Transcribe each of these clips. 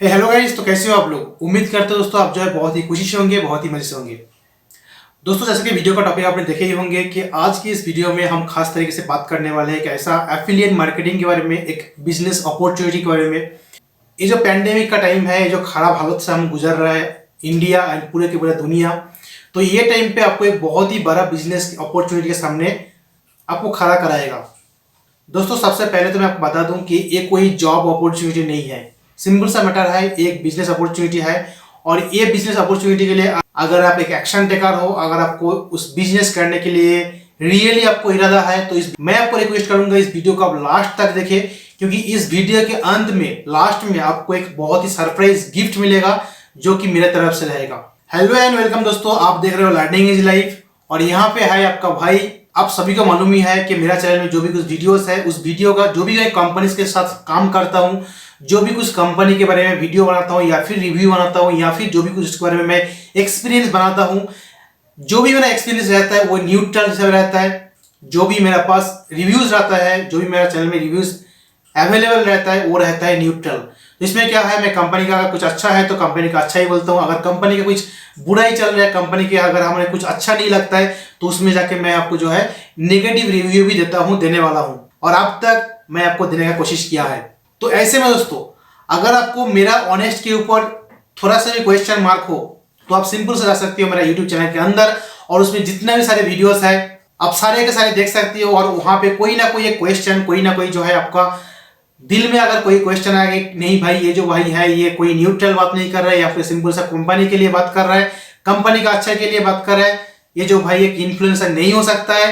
Hello guys, तो कैसे हो आप लोग। उम्मीद करते हो दोस्तों आप जो है बहुत ही खुशी से होंगे, बहुत ही मजे से होंगे। दोस्तों जैसे कि वीडियो का टॉपिक आपने देखे ही होंगे कि आज की इस वीडियो में हम खास तरीके से बात करने वाले हैं कि ऐसा एफिलिएट मार्केटिंग के बारे में, एक बिजनेस अपॉर्चुनिटी के बारे में। ये जो पैंडेमिक का टाइम है, ये जो खराब हालत से हम गुजर रहा है इंडिया एंड पूरे की पूरे दुनिया, तो ये टाइम पे आपको एक बहुत ही बड़ा बिजनेस अपॉर्चुनिटी के सामने आपको खड़ा कराएगा। दोस्तों सबसे पहले तो मैं आपको बता दूं कि ये कोई जॉब अपॉर्चुनिटी नहीं है, सिंपल सा मैटर है, एक बिजनेस अपॉर्चुनिटी है। और ये बिजनेस अपॉर्चुनिटी के लिए अगर आप एक एक्शन टेकर हो, अगर आपको उस बिजनेस करने के लिए रियली आपको इरादा है, तो मैं आपको रिक्वेस्ट करूंगा इस वीडियो को आप लास्ट तक देखें, क्योंकि इस वीडियो के अंत में लास्ट में आपको एक बहुत ही सरप्राइज गिफ्ट मिलेगा जो कि मेरे तरफ से रहेगा। हेलो एंड वेलकम दोस्तों, आप देख रहे हो लर्निंग इज लाइफ और यहाँ पे है आपका भाई। आप सभी को मालूम ही है कि मेरा चैनल में जो भी कुछ वीडियोस है, उस वीडियो का जो भी मैं कंपनीज के साथ काम करता हूँ, जो भी कुछ कंपनी के बारे में वीडियो बनाता हूँ या फिर रिव्यू बनाता हूँ या फिर जो भी कुछ उसके बारे में मैं एक्सपीरियंस बनाता हूँ, जो भी मेरा एक्सपीरियंस रहता है वो न्यूट्रल से रहता है। जो भी मेरे पास रिव्यूज रहता है, जो भी मेरा चैनल में रिव्यूज अवेलेबल रहता है वो रहता है न्यूट्रल। तो इसमें क्या है, मैं कंपनी का अगर कुछ अच्छा है तो कंपनी का अच्छा ही बोलता हूँ, अगर कंपनी का कुछ बुरा ही चल रहा है, कंपनी के अगर हमें कुछ अच्छा नहीं लगता है, तो उसमें जाके मैं आपको जो है नेगेटिव रिव्यू भी देता हूँ, देने वाला हूँ, और अब तक मैं आपको देने का कोशिश किया है। तो ऐसे में दोस्तों अगर आपको मेरा ऑनेस्ट के ऊपर थोड़ा सा भी क्वेश्चन मार्क हो, तो आप सिंपल से जा सकते हो मेरा यूट्यूब चैनल के अंदर, और उसमें जितने भी सारे वीडियोस है आप सारे के सारे देख सकते हो। और वहां पे कोई ना कोई एक क्वेश्चन, कोई ना कोई जो है आपका दिल में अगर कोई क्वेश्चन आएगा कि नहीं भाई ये जो भाई है ये कोई न्यूट्रल बात नहीं कर रहा है, या फिर सिंपल सा कंपनी के लिए बात कर रहा है, कंपनी का अच्छा के लिए बात कर रहा है, ये जो भाई एक इन्फ्लुएंसर नहीं हो सकता है,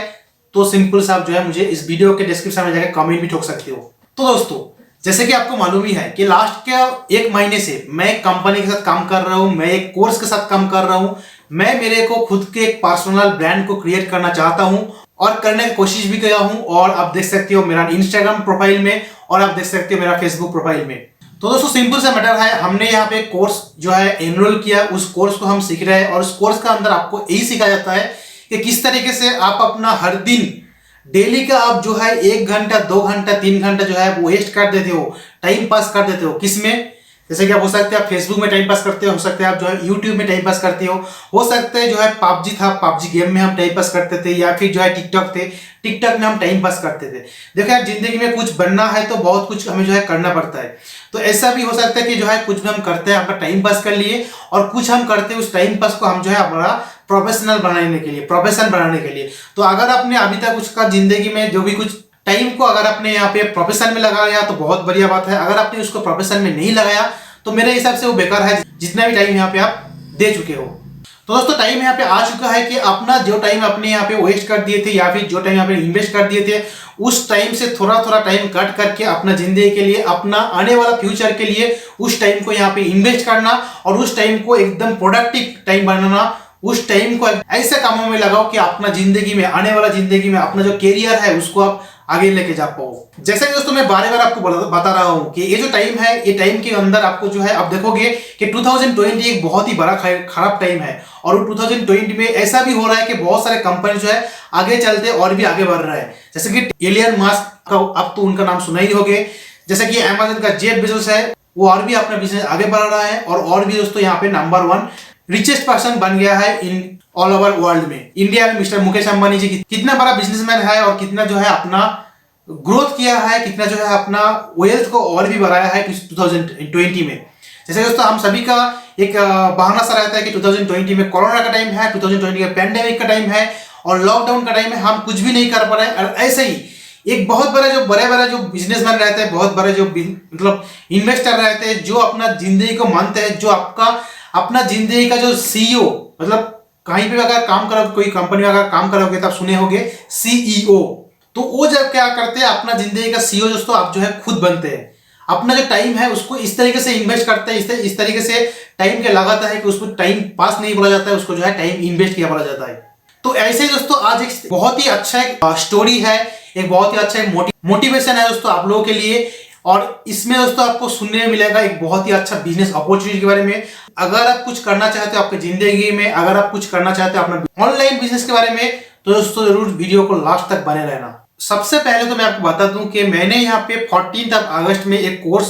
तो सिंपल सा आप जो है मुझे इस वीडियो के डिस्क्रिप्शन में जाकर कमेंट भी ठोक सकते हो। तो दोस्तों जैसे कि आपको मालूम ही है कि लास्ट के एक महीने से मैं एक कंपनी के साथ काम कर रहा हूं, मैं एक कोर्स के साथ काम कर रहा हूं। मैं मेरे को खुद के एक पर्सनल ब्रांड को क्रिएट करना चाहता हूं और करने की कोशिश भी किया हूं, और आप देख सकते हो मेरा इंस्टाग्राम प्रोफाइल में और आप देख सकते हो मेरा फेसबुक प्रोफाइल में। तो दोस्तों सिंपल सा मैटर है, हमने यहाँ पे कोर्स जो है एनरोल किया, उस कोर्स को हम सीख रहे हैं, और उस कोर्स का अंदर आपको यही सिखाया जाता है कि किस तरीके से आप अपना हर दिन डेली का आप जो है 1 घंटा 2 घंटा 3 घंटा जो है वो वेस्ट कर देते हो, टाइम पास कर देते हो। किसमें, जैसे कि आप हो सकते हैं आप फेसबुक में टाइम पास करते हो सकते हैं आप जो है यूट्यूब में टाइम पास करते हो सकते हैं जो है पबजी था, पबजी गेम में हम टाइम पास करते थे, या फिर जो है टिकटॉक थे, टिकटॉक में हम टाइम पास करते थे। देखो यार, जिंदगी में कुछ बनना है तो बहुत कुछ हमें जो है करना पड़ता है। तो ऐसा भी हो सकता है कि जो है कुछ भी हम करते हैं अपना टाइम पास कर लिए, और कुछ हम करते हैं उस टाइम पास को हम जो है हमारा प्रोफेशनल बनाने के लिए, प्रोफेशन बनाने के लिए। तो अगर आपने अभी तक उसका जिंदगी में जो भी कुछ टाइम को अगर आपने यहाँ पे प्रोफेशन में लगाया तो बहुत बढ़िया बात है, अगर आपने उसको प्रोफेशन में नहीं लगाया तो मेरे हिसाब से वो बेकार है, जितना भी टाइम यहाँ पे आप दे चुके हो। तो दोस्तों टाइम यहाँ पे आ चुका है कि अपना जो टाइम अपने यहाँ पे वेस्ट कर दिए थे, या फिर जो टाइम यहाँ पे इन्वेस्ट कर दिए थे, उस टाइम से थोड़ा थोड़ा टाइम कट करके अपना जिंदगी के लिए, अपना आने वाला फ्यूचर के लिए उस टाइम को यहाँ पे इन्वेस्ट करना, और उस टाइम को एकदम प्रोडक्टिव टाइम बनाना, उस टाइम को ऐसे कामों में लगाओ कि अपना जिंदगी में, आने वाला जिंदगी में अपना जो कैरियर है उसको आप आगे लेके जा पाओ। जैसे कि दोस्तों मैं बार बार आपको बता रहा हूं कि ये जो टाइम है, ये टाइम के अंदर आपको जो है आप देखोगे कि 2020 एक बहुत ही बड़ा खराब टाइम है, और 2020 में ऐसा भी हो रहा है कि बहुत सारे कंपनी जो है आगे चलते और भी आगे बढ़ रहा है। जैसे कि एलियन मास्क का अब तो उनका नाम सुना ही होगे, जैसे कि अमेज़न का जेफ बेजोस है, वो और भी अपना बिजनेस आगे बढ़ रहा है, और भी दोस्तों यहाँ पे नंबर 1 रिचेस्ट पर्सन बन गया है इन ऑल ओवर वर्ल्ड में। इंडिया में मिस्टर मुकेश अंबानी जी कितना बड़ा बिजनेसमैन है, और कितना जो है अपना ग्रोथ किया है, कितना जो है अपना वेल्थ को और भी बढ़ाया है 2020 में। जैसे दोस्तों हम सभी का एक बहाना सा रहता है कि 2020 में कोरोना का टाइम है, 2020 का पैंडेमिक का टाइम है, और लॉकडाउन का टाइम है, हम कुछ भी नहीं कर पा रहे हैं। और ऐसे ही एक बहुत बड़ा जो बड़े जो बिजनेसमैन रहते हैं, बहुत बड़े जो मतलब इन्वेस्टर रहते हैं, जो अपना जिंदगी को मानते हैं, जो आपका अपना जिंदगी का जो सीईओ, मतलब कहीं पे अगर काम करोगे, कोई कंपनी में अगर काम करोगे तो आप सुने होंगे सीईओ, तो वो जब क्या करते हैं अपना जिंदगी का सीईओ दोस्तों आप जो है खुद बनते हैं। अपना जो टाइम है उसको इस तरीके से इन्वेस्ट करते हैं, इस तरीके से टाइम के लगाता है कि उसको टाइम पास नहीं बोला जाता है, उसको जो है टाइम इन्वेस्ट किया बोला जाता है। तो ऐसे ही दोस्तों आज एक बहुत ही अच्छा एक स्टोरी है, एक बहुत ही अच्छा एक मोटिवेशन है दोस्तों आप लोगों के लिए, और इसमें दोस्तों आपको सुनने में मिलेगा एक बहुत ही अच्छा बिजनेस अपॉर्चुनिटी के बारे में। अगर आप कुछ करना चाहते हो आपकी जिंदगी में, अगर आप कुछ करना चाहते हो अपना ऑनलाइन बिजनेस के बारे में, तो दोस्तों जरूर वीडियो को लास्ट तक बने रहना। सबसे पहले तो मैं आपको बता दूं कि मैंने यहाँ पे 14 अगस्त में एक कोर्स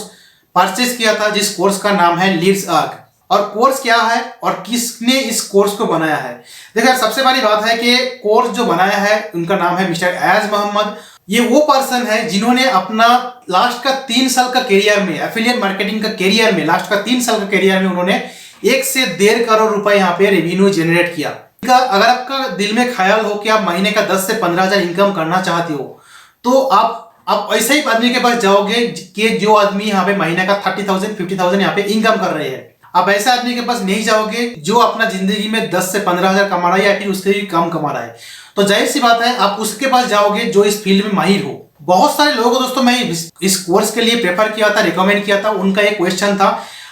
परचेज किया था, जिस कोर्स का नाम है लीड्स आर्क। और कोर्स क्या है और किसने इस कोर्स को बनाया है? देखो यार, सबसे बड़ी बात है कि कोर्स जो बनाया है उनका नाम है मिस्टर ऐज मोहम्मद। ये वो पर्सन है जिन्होंने अपना लास्ट का 3 साल का करियर में, एफिलिएट मार्केटिंग का करियर में, लास्ट का 3 साल का करियर में उन्होंने 1 से 1.5 करोड़ रुपए यहाँ पे रेवेन्यू जनरेट किया। अगर आपका दिल में ख्याल हो कि आप महीने का 10 से 15 हजार इनकम करना चाहते हो, तो आप ऐसे ही आदमी के पास जाओगे कि जो आदमी यहाँ पे महीने का 30,000 50,000 यहाँ पे इनकम कर रहे हैं। आप ऐसे आदमी के पास नहीं जाओगे जो अपना जिंदगी में 10 से 15 हजार कमा रहा है या फिर उससे भी कम कमा रहा है। तो जाहिर सी बात है आप उसके पास जाओगे जो इस फील्ड में माहिर हो। बहुत सारे लोगों को दोस्तों मैं इस कोर्स के लिए प्रेफर किया था, रिकमेंड किया था। उनका एक क्वेश्चन था,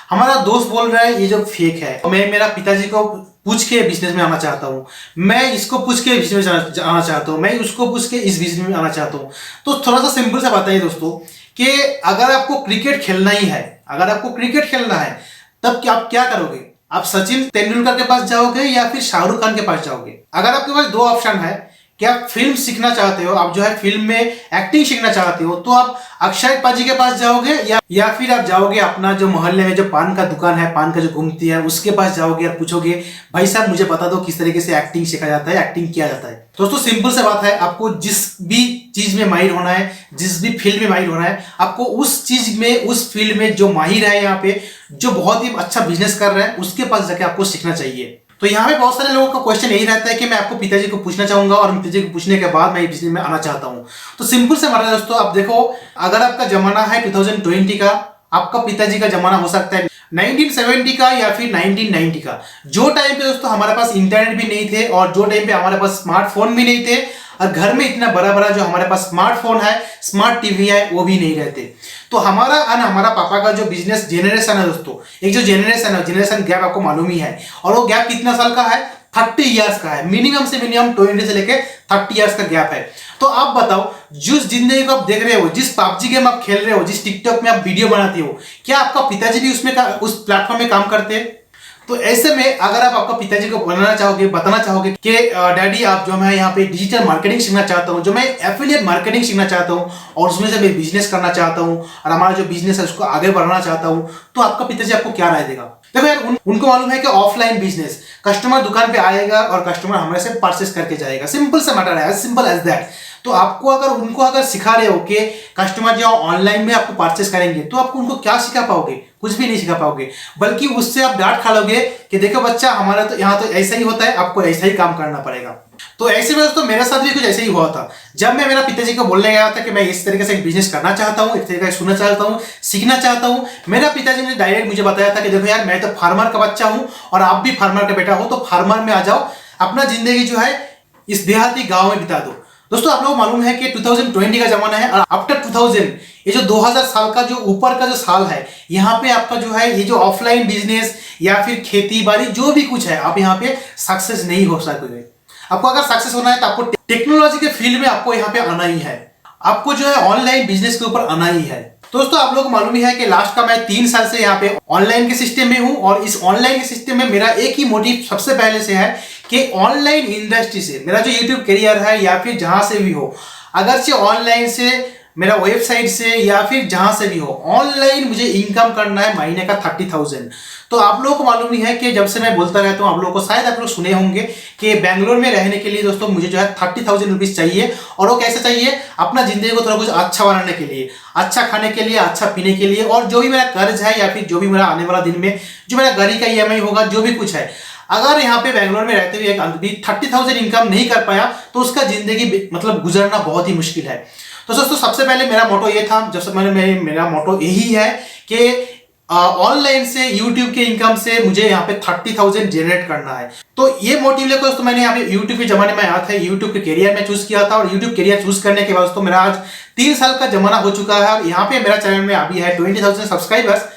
हमारा दोस्त बोल रहा है ये जो फेक है, मैं मेरा पिताजी को पूछ के बिजनेस में आना चाहता हूँ, मैं इसको पूछ के बिजनेस में आना चाहता हूँ, मैं उसको पूछ के इस बिजनेस में आना चाहता हूँ। तो थोड़ा सा सिंपल सा बात है दोस्तों कि अगर आपको क्रिकेट खेलना ही है, अगर आपको क्रिकेट खेलना है, तब क्या आप क्या करोगे? आप सचिन तेंदुलकर के पास जाओगे या फिर शाहरुख खान के पास जाओगे? अगर आपके पास 2 ऑप्शन है कि आप फिल्म सीखना चाहते हो, आप जो है फिल्म में एक्टिंग सीखना चाहते हो, तो आप अक्षय पाजी के पास जाओगे या फिर आप जाओगे अपना जो मोहल्ले में जो पान का दुकान है, पान का जो घूमती है, उसके पास जाओगे और पूछोगे भाई साहब मुझे बता दो किस तरीके से एक्टिंग सीखा जाता है, एक्टिंग किया जाता है। दोस्तों सिंपल सी बात है, आपको जिस भी चीज में माहिर होना है, जिस भी फील्ड में माहिर होना है, आपको उस चीज में, उस फील्ड में जो माहिर है यहाँ पे, जो बहुत ही अच्छा बिजनेस कर रहा है, उसके पास जाके आपको सीखना चाहिए। तो यहाँ पे बहुत सारे लोगों का क्वेश्चन यही रहता है कि मैं आपको पिताजी को पूछना चाहूंगा और पिताजी को पूछने के बाद मैं बिजनेस में आना चाहता हूँ। तो सिंपल से माना दोस्तों, आप देखो अगर आपका जमाना है 2020 का, आपका पिताजी का जमाना हो सकता है 1970 का या फिर 1990 का, जो टाइम पे दोस्तों हमारे पास इंटरनेट भी नहीं थे और जो टाइम पे हमारे पास स्मार्टफोन भी नहीं थे और घर में इतना बड़ा बड़ा जो हमारे पास स्मार्टफोन है, स्मार्ट टीवी है, वो भी नहीं रहते। तो हमारा और हमारा पापा का जो बिजनेस जेनरेशन है दोस्तों, एक जो जेनरेशन है, जेनरेशन गैप आपको मालूम ही है, और वो गैप कितना साल का है? 30 इयर्स का है। मिनिमम से मिनिमम 20 से लेके 30 इयर्स का गैप है। तो आप बताओ, जिस जिंदगी को आप देख रहे हो, जिस पबजी गेम आप खेल रहे हो, जिस टिकटॉक में आप वीडियो बनाते हो, क्या आपका पिताजी भी उसमें उस प्लेटफॉर्म में काम करते हैं? तो ऐसे में अगर आप आपका पिताजी को बनाना चाहोगे, बताना चाहोगे कि डैडी आप जो मैं यहाँ पे डिजिटल मार्केटिंग सीखना चाहता हूँ, जो मैं एफिलिएट मार्केटिंग सीखना चाहता हूँ और उसमें से मैं बिजनेस करना चाहता हूँ और हमारा जो बिजनेस है उसको आगे बढ़ाना चाहता हूँ, तो आपका पिताजी आपको क्या राय देगा? देखो यार, उनको मालूम है कि ऑफलाइन बिजनेस, कस्टमर दुकान पे आएगा और कस्टमर हमारे से परचेस करके जाएगा। सिंपल सा मैटर है, एज सिंपल एज दैट। तो आपको अगर उनको अगर सिखा रहे हो कि कस्टमर जो ऑनलाइन में आपको परचेस करेंगे, तो आपको उनको क्या सिखा पाओगे? कुछ भी नहीं सिखा पाओगे, बल्कि उससे आप डांट खा लोगे कि देखो बच्चा, हमारा तो यहाँ तो ऐसा ही होता है, आपको ऐसा ही काम करना पड़ेगा। तो ऐसे में दोस्तों मेरे साथ भी कुछ ऐसे ही हुआ था। जब मैं मेरा पिताजी को बोलने गया था कि मैं इस तरीके से एक बिजनेस करना चाहता हूँ, इस तरीके से सुनना चाहता हूँ, सीखना चाहता हूँ, मेरा पिताजी ने डायरेक्ट मुझे बताया था कि देखो यार, मैं तो फार्मर का बच्चा हूँ और आप भी फार्मर का बेटा हो, तो फार्मर में आ जाओ, अपना जिंदगी जो है इस देहाती गाँव में बिता दो। दोस्तों आप लोग मालूम है कि 2020 का जमाना है और आफ्टर 2000, ये जो 2000 साल का जो ऊपर का जो साल है, यहाँ पे आपका जो है ये जो ऑफलाइन बिजनेस या फिर खेती बाड़ी जो भी कुछ है, आप यहाँ पे सक्सेस नहीं हो सकोगे। आपको अगर सक्सेस होना है तो आपको टेक्नोलॉजी के फील्ड में आपको यहाँ पे आना ही है, आपको जो है ऑनलाइन बिजनेस के ऊपर आना ही है। दोस्तों आप लोग को मालूम ही है कि लास्ट का मैं 3 साल से यहाँ पे ऑनलाइन के सिस्टम में हूँ और इस ऑनलाइन के सिस्टम में मेरा एक ही मोटिव सबसे पहले से है कि ऑनलाइन इंडस्ट्री से मेरा जो यूट्यूब करियर है या फिर जहां से भी हो, अगर से ऑनलाइन से, मेरा वेबसाइट से या फिर जहां से भी हो, ऑनलाइन मुझे इनकम करना है महीने का 30,000। तो आप लोगों को मालूम ही है कि जब से मैं बोलता रहता हूँ, आप लोगों को शायद आप लोग सुने होंगे कि बेंगलोर में रहने के लिए दोस्तों मुझे जो है 30,000 रुपीज चाहिए। और वो कैसे चाहिए? अपना जिंदगी को थोड़ा कुछ अच्छा बनाने के लिए, अच्छा खाने के लिए, अच्छा पीने के लिए, और जो भी मेरा कर्ज है या फिर जो भी मेरा आने वाला दिन में जो मेरा गाड़ी का EMI होगा, जो भी कुछ है, अगर यहाँ पे बेंगलोर में रहते हुए एक आदमी 30,000 इनकम नहीं कर पाया तो उसका जिंदगी मतलब गुजरना बहुत ही मुश्किल है। तो दोस्तों सबसे पहले मेरा मोटो ये था, जब से मेरा मोटो यही है कि ऑनलाइन से, यूट्यूब के इनकम से मुझे यहाँ पे 30,000 जनरेट करना है। तो ये मोटिव लेकर दोस्तों मैंने यहाँ पे यूट्यूब के जमाने में आया था, यूट्यूब के करियर में चूज किया था और यूट्यूब करियर चूज करने के बाद दोस्तों मेरा आज 3 साल का जमाना हो चुका है और यहाँ पे मेरा चैनल में अभी है 20,000 सब्सक्राइबर्स।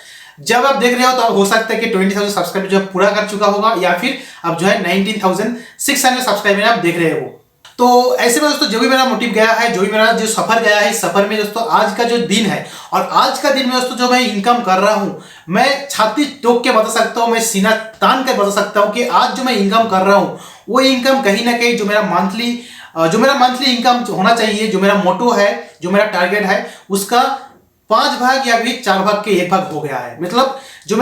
जब आप देख रहे हो तो अब हो सकता है कि 20,000 सब्सक्राइबर जो पूरा कर चुका होगा या फिर अब जो है 19,600 सब्सक्राइबर आप देख रहे हो। तो ऐसे में दोस्तों जो भी मेरा मोटिव गया है, जो भी मेरा जो सफर गया है, इस सफर में दोस्तों आज का जो दिन है और आज का दिन में दोस्तों जो मैं इनकम कर रहा हूं, मैं छाती ठोक के बता सकता हूं, मैं सीना तान के बता सकता हूं कि आज जो मैं इनकम कर रहा हूं वो इनकम कहीं ना कहीं जो मेरा मंथली इनकम होना चाहिए, जो मेरा मोटो है, जो मेरा टारगेट है, उसका 5 भाग या फिर 4 भाग के 1 भाग हो गया है। जो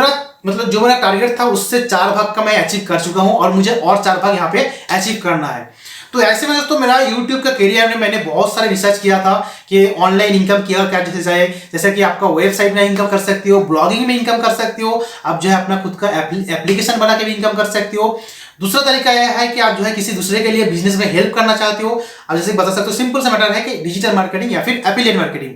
मेरा टारगेट था उससे 4 भाग का मैं अचीव कर चुका हूं और मुझे और 4 भाग यहाँ पे अचीव करना है। तो ऐसे में दोस्तों मेरा YouTube का करियर में मैंने बहुत सारे रिसर्च किया था कि ऑनलाइन इनकम किया क्या जैसे जाए, जैसे कि आपका वेबसाइट में इनकम कर सकते हो, ब्लॉगिंग में इनकम कर सकते हो, आप जो है अपना खुद का एप्लीकेशन बना के भी इनकम कर सकते हो। दूसरा तरीका यह है कि आप जो है किसी दूसरे के लिए बिजनेस में हेल्प करना चाहते हो, आप जैसे बता सकते हो, सिंपल सा मैटर है कि डिजिटल मार्केटिंग या फिर एफिलिएट मार्केटिंग।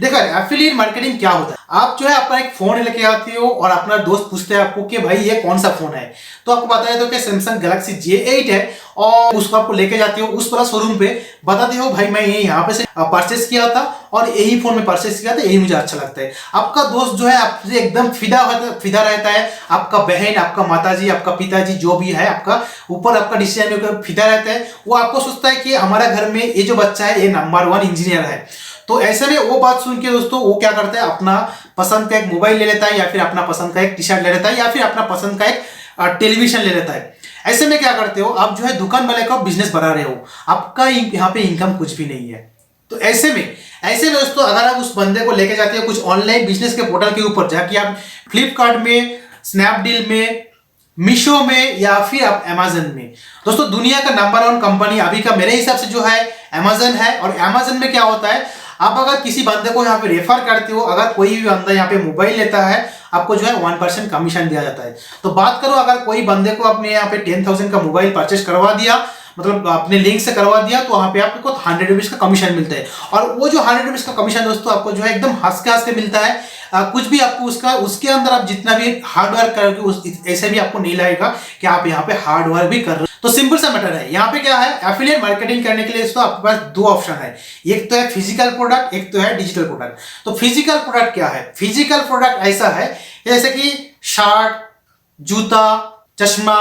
देखो एफिलिएट मार्केटिंग क्या होता है, आप जो है अपना एक फोन लेके आते हो और अपना दोस्त पूछते हैं आपको कि भाई ये कौन सा फोन है, तो आपको बताया तो कि सैमसंग गैलेक्सी J8 है, और उसको आपको लेके जाते हो उस वाला शोरूम पे, बताते हो भाई मैं ये यहाँ पे से परचेस किया था और यही फोन में परचेस किया था, यही मुझे अच्छा लगता है। आपका दोस्त जो है आपसे एकदम फिदा रहता है, आपका बहन, आपका माताजी, आपका पिताजी, जो भी है आपका ऊपर आपका डिसीजन मेकर फिदा रहता है। वो आपको सोचता है कि हमारा घर में ये जो बच्चा है ये नंबर 1 इंजीनियर है। तो ऐसे में वो बात सुन के दोस्तों वो क्या करता है, अपना पसंद का एक मोबाइल ले लेता है, या फिर अपना पसंद का एक टी शर्ट ले लेता है, या फिर अपना पसंद का एक टेलीविजन ले लेता है। ऐसे में क्या करते हो, आप जो है दुकान वाले का बिजनेस बढ़ा रहे हो, आपका यहाँ पे इनकम कुछ भी नहीं है। तो ऐसे में दोस्तों अगर आप उस बंदे को लेके जाते हो कुछ ऑनलाइन बिजनेस के पोर्टल के ऊपर, जाके आप फ्लिपकार्ट में, स्नैपडील में, मीशो में, या फिर आप अमेजन में, दोस्तों दुनिया का नंबर 1 कंपनी अभी का मेरे हिसाब से जो है अमेजन है। और अमेजन में क्या होता है, आप अगर किसी बंदे को यहाँ पे रेफर करते हो, अगर कोई भी बंदा यहाँ पे मोबाइल लेता है, आपको जो है 1% कमीशन दिया जाता है। तो बात करो अगर कोई बंदे को आपने यहाँ पे 10,000 का मोबाइल परचेस करवा दिया, मतलब अपने लिंक से करवा दिया, तो वहां पे आपको 100 रुपीज का कमीशन मिलता है। और वो जो 100 रुपीज का कमीशन दोस्तों आपको जो है एकदम हंस के मिलता है। कुछ भी आपको उसके अंदर आप जितना भी हार्ड वर्क करोगे ऐसे भी आपको नहीं लगेगा कि आप यहाँ पे हार्ड वर्क भी कर रहे हो। तो सिंपल सा मैटर है, यहाँ पे क्या है, एफिलिएट मार्केटिंग करने के लिए दोस्तों आपके पास 2 ऑप्शन है, एक तो है फिजिकल प्रोडक्ट, एक तो है डिजिटल प्रोडक्ट। तो फिजिकल प्रोडक्ट क्या है, फिजिकल प्रोडक्ट ऐसा है जैसे कि शर्ट, जूता, चश्मा,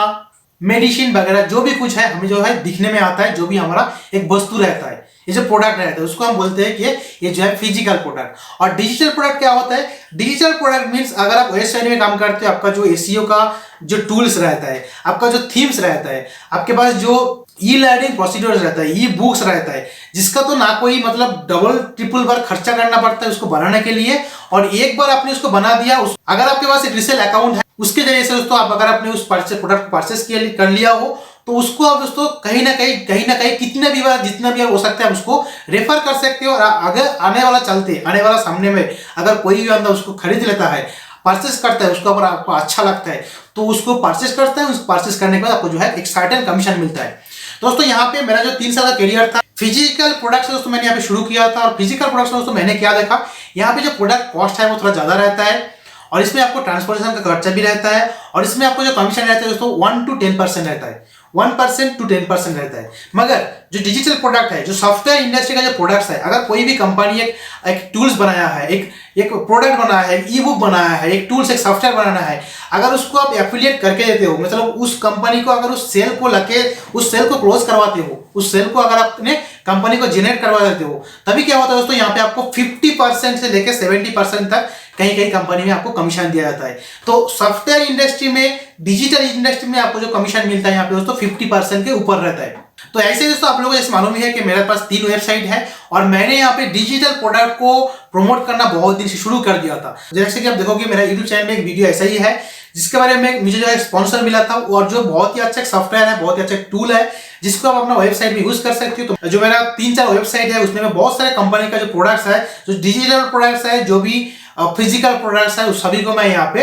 मेडिसिन वगैरह जो भी कुछ है हमें जो है दिखने में आता है, जो भी हमारा एक वस्तु रहता है, ये जो प्रोडक्ट रहता है उसको हम बोलते हैं कि ये जो है फिजिकल प्रोडक्ट। और डिजिटल प्रोडक्ट क्या होता है, डिजिटल प्रोडक्ट मींस अगर आप वेबसाइट में काम करते हो, आपका जो एसईओ का जो टूल्स रहता है, आपका जो थीम्स रहता है, आपके पास जो ई लर्निंग प्रोसीड्यूर्स रहता है, ई बुक्स रहता है, जिसका तो ना कोई मतलब डबल ट्रिपल बार खर्चा करना पड़ता है उसको बनाने के लिए, और एक बार आपने उसको बना दिया, अगर आपके पास एक रीसेल अकाउंट है उसके जरिए से दोस्तों आप अगर आपने उस प्रोडक्ट परचेस कर लिया हो, तो उसको आप दोस्तों कहीं ना कहीं कितने भी बार जितना भी हो सकता है उसको रेफर कर सकते हो। और अगर आने वाला सामने में अगर कोई भी बंदा उसको खरीद लेता है, परचेस करता है, उसको अगर आपको अच्छा लगता है तो उसको परचेस करता है, उस परचेस करने के बाद आपको जो है एक सर्टेन कमीशन मिलता है। दोस्तों यहाँ पे मेरा जो 3 साल का करियर था फिजिकल प्रोडक्ट्स दोस्तों मैंने यहाँ पे शुरू किया था। और फिजिकल प्रोडक्ट्स दोस्तों मैंने क्या देखा, यहाँ पे जो प्रोडक्ट कॉस्ट है वो थोड़ा ज्यादा रहता है, और इसमें आपको ट्रांसपोर्टेशन का खर्चा भी रहता है, और इसमें आपको जो कमीशन रहता है दोस्तों 1 to 10% रहता है, 1% to 10% रहता है। मगर जो डिजिटल प्रोडक्ट है, जो सॉफ्टवेयर इंडस्ट्री का जो प्रोडक्ट्स है, अगर कोई भी कंपनी एक टूल्स बनाया है, एक प्रोडक्ट बनाया है, ई बुक बनाया है, एक टूल्स एक सॉफ्टवेयर बनाना है, अगर उसको आप एफिलिएट करके देते हो, मतलब उस कंपनी को अगर उस सेल को क्लोज करवाते हो, उस सेल को अगर आपने कंपनी को जनरेट करवा देते हो, तभी क्या होता है दोस्तों, यहाँ पे आपको 50% से लेकर 70% तक कहीं कंपनी में आपको कमीशन दिया जाता है। तो सॉफ्टवेयर इंडस्ट्री में, डिजिटल इंडस्ट्री में आपको जो कमीशन मिलता है यहाँ पे दोस्तों 50% के ऊपर रहता है। तो ऐसे दोस्तों आप लोगों को जैसे मालूम ही है कि मेरे पास 3 वेबसाइट है, और मैंने यहाँ पे डिजिटल प्रोडक्ट को प्रमोट करना बहुत दिन से शुरू कर दिया था। जैसे कि आप देखोगे मेरा यूट्यूब चैनल में एक वीडियो ऐसा ही है जिसके बारे में मुझे जो है स्पॉन्सर मिला था, और जो बहुत ही अच्छा सॉफ्टवेयर है, बहुत ही अच्छा टूल है जिसको आप अपना वेबसाइट में यूज कर सकते हो। तो जो मेरा 3-4 वेबसाइट है उसमें मैं बहुत सारे कंपनी का जो प्रोडक्ट्स है, जो डिजिटल प्रोडक्ट्स है, जो भी फिजिकल प्रोडक्ट्स है, उस सभी को मैं यहाँ पे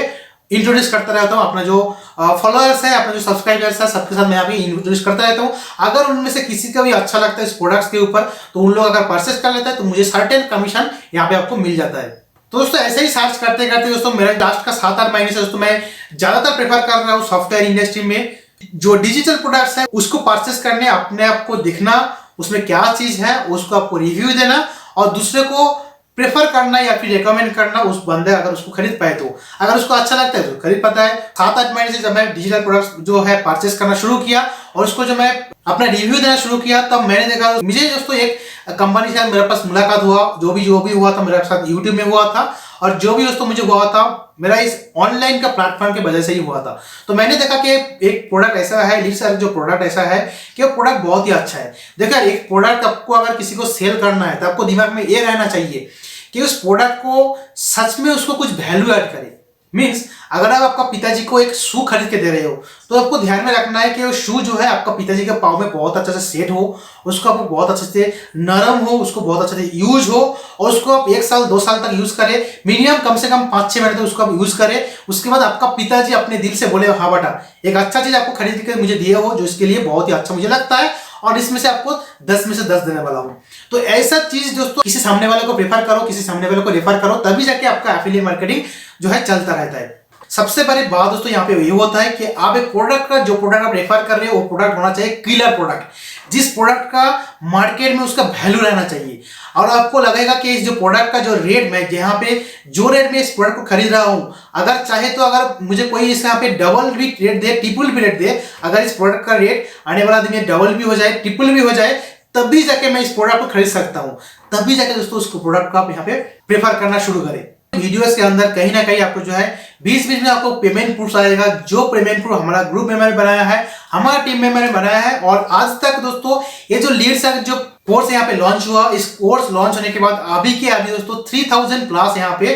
इंट्रोड्यूस करता रहता हूँ। अपना जो फॉलोअर्स है, अपने जो सब्सक्राइबर्स है, सबके साथ मैं यहाँ पे इंट्रोड्यूस करता रहता हूँ। अगर उनमें से किसी का भी अच्छा लगता है इस प्रोडक्ट्स के ऊपर, तो उन लोग अगर परचेस कर लेता है तो मुझे सर्टेन कमीशन यहाँ पे आपको मिल जाता है। तो दोस्तों ऐसे ही सर्च करते करते दोस्तों मेरा लास्ट का 7-8 महीने से दोस्तों मैं ज्यादातर प्रेफर कर रहा हूँ सॉफ्टवेयर इंडस्ट्री में जो डिजिटल प्रोडक्ट्स है उसको परचेस करने, अपने आप को दिखना, उसमें क्या चीज है उसको आपको रिव्यू देना, और दूसरे को प्रेफर करना या फिर रिकमेंड करना उस बंदे अगर उसको खरीद पाए तो, अगर उसको अच्छा लगता है तो खरीद पाता है। 7-8 महीने से जब मैं डिजिटल प्रोडक्ट्स जो है परचेस करना शुरू किया और उसको जो मैं अपना रिव्यू देना शुरू किया, तब मैंने देखा मुझे दोस्तों एक कंपनी से मेरे पास मुलाकात हुआ, जो भी हुआ था मेरे साथ यूट्यूब में हुआ था, और जो भी दोस्तों मुझे हुआ था मेरा इस ऑनलाइन का प्लेटफॉर्म की वजह से ही हुआ था। तो मैंने देखा कि एक प्रोडक्ट ऐसा है, लिस्ट जो प्रोडक्ट ऐसा है कि वो प्रोडक्ट बहुत ही अच्छा है। देखो एक प्रोडक्ट आपको अगर किसी को सेल करना है तो आपको दिमाग में ये रहना चाहिए कि उस प्रोडक्ट को सच में उसको कुछ वैल्यू ऐड करे। मीन्स अगर आप आपका पिताजी को एक शू खरीद के दे रहे हो तो आपको ध्यान में रखना है कि वो शू जो है आपका पिताजी के पाँव में बहुत अच्छे से सेट हो, उसको आपको बहुत अच्छे से नरम हो, उसको बहुत अच्छे से यूज हो, और उसको आप 1 साल 2 साल तक यूज करें, मिनिमम कम से कम 5-6 महीने तक उसको आप यूज करें। उसके बाद आपका पिताजी अपने दिल से बोले हाँ बेटा एक अच्छा चीज आपको खरीद के मुझे दिए हो जो इसके लिए बहुत ही अच्छा मुझे लगता है और इसमें से आपको 10 में से 10 देने वाला हूं। तो ऐसा चीज दोस्तों किसी सामने वाले को प्रेफर करो, किसी सामने वाले को रेफर करो, तभी जाके आपका एफिलिएट मार्केटिंग जो है चलता रहता है। सबसे बड़ी बात दोस्तों यहाँ पे ये होता है कि आप एक प्रोडक्ट का जो प्रोडक्ट आप रेफर कर रहे हो वो प्रोडक्ट होना चाहिए किलर प्रोडक्ट, जिस प्रोडक्ट का मार्केट में उसका वैल्यू रहना चाहिए। और आपको लगेगा कि इस जो प्रोडक्ट का जो रेट मैं यहाँ पे जो रेट में इस प्रोडक्ट को खरीद रहा हूँ, अगर चाहे तो अगर मुझे कोई इस यहाँ पे डबल भी रेट दे, ट्रिपल भी रेट दे, अगर इस प्रोडक्ट का रेट आने वाला दिन में डबल भी हो जाए, ट्रिपल भी हो जाए, तभी जाके मैं इस प्रोडक्ट को खरीद सकता हूँ। तभी जाके दोस्तों उसको प्रोडक्ट को आप यहाँ पे प्रेफर करना शुरू करें। वीडियोस के अंदर कहीं ना कहीं आपको जो है बीच बीच में आपको पेमेंट प्रूफ आएगा, जो पेमेंट प्रूफ हमारा ग्रुप मेंबर ने बनाया है, हमारा टीम मेंबर ने बनाया है। और आज तक दोस्तों ये जो लीड सर्च जो कोर्स यहाँ पे लॉन्च हुआ, इस कोर्स लॉन्च होने के बाद अभी के अभी दोस्तों 3000 प्लस यहाँ पे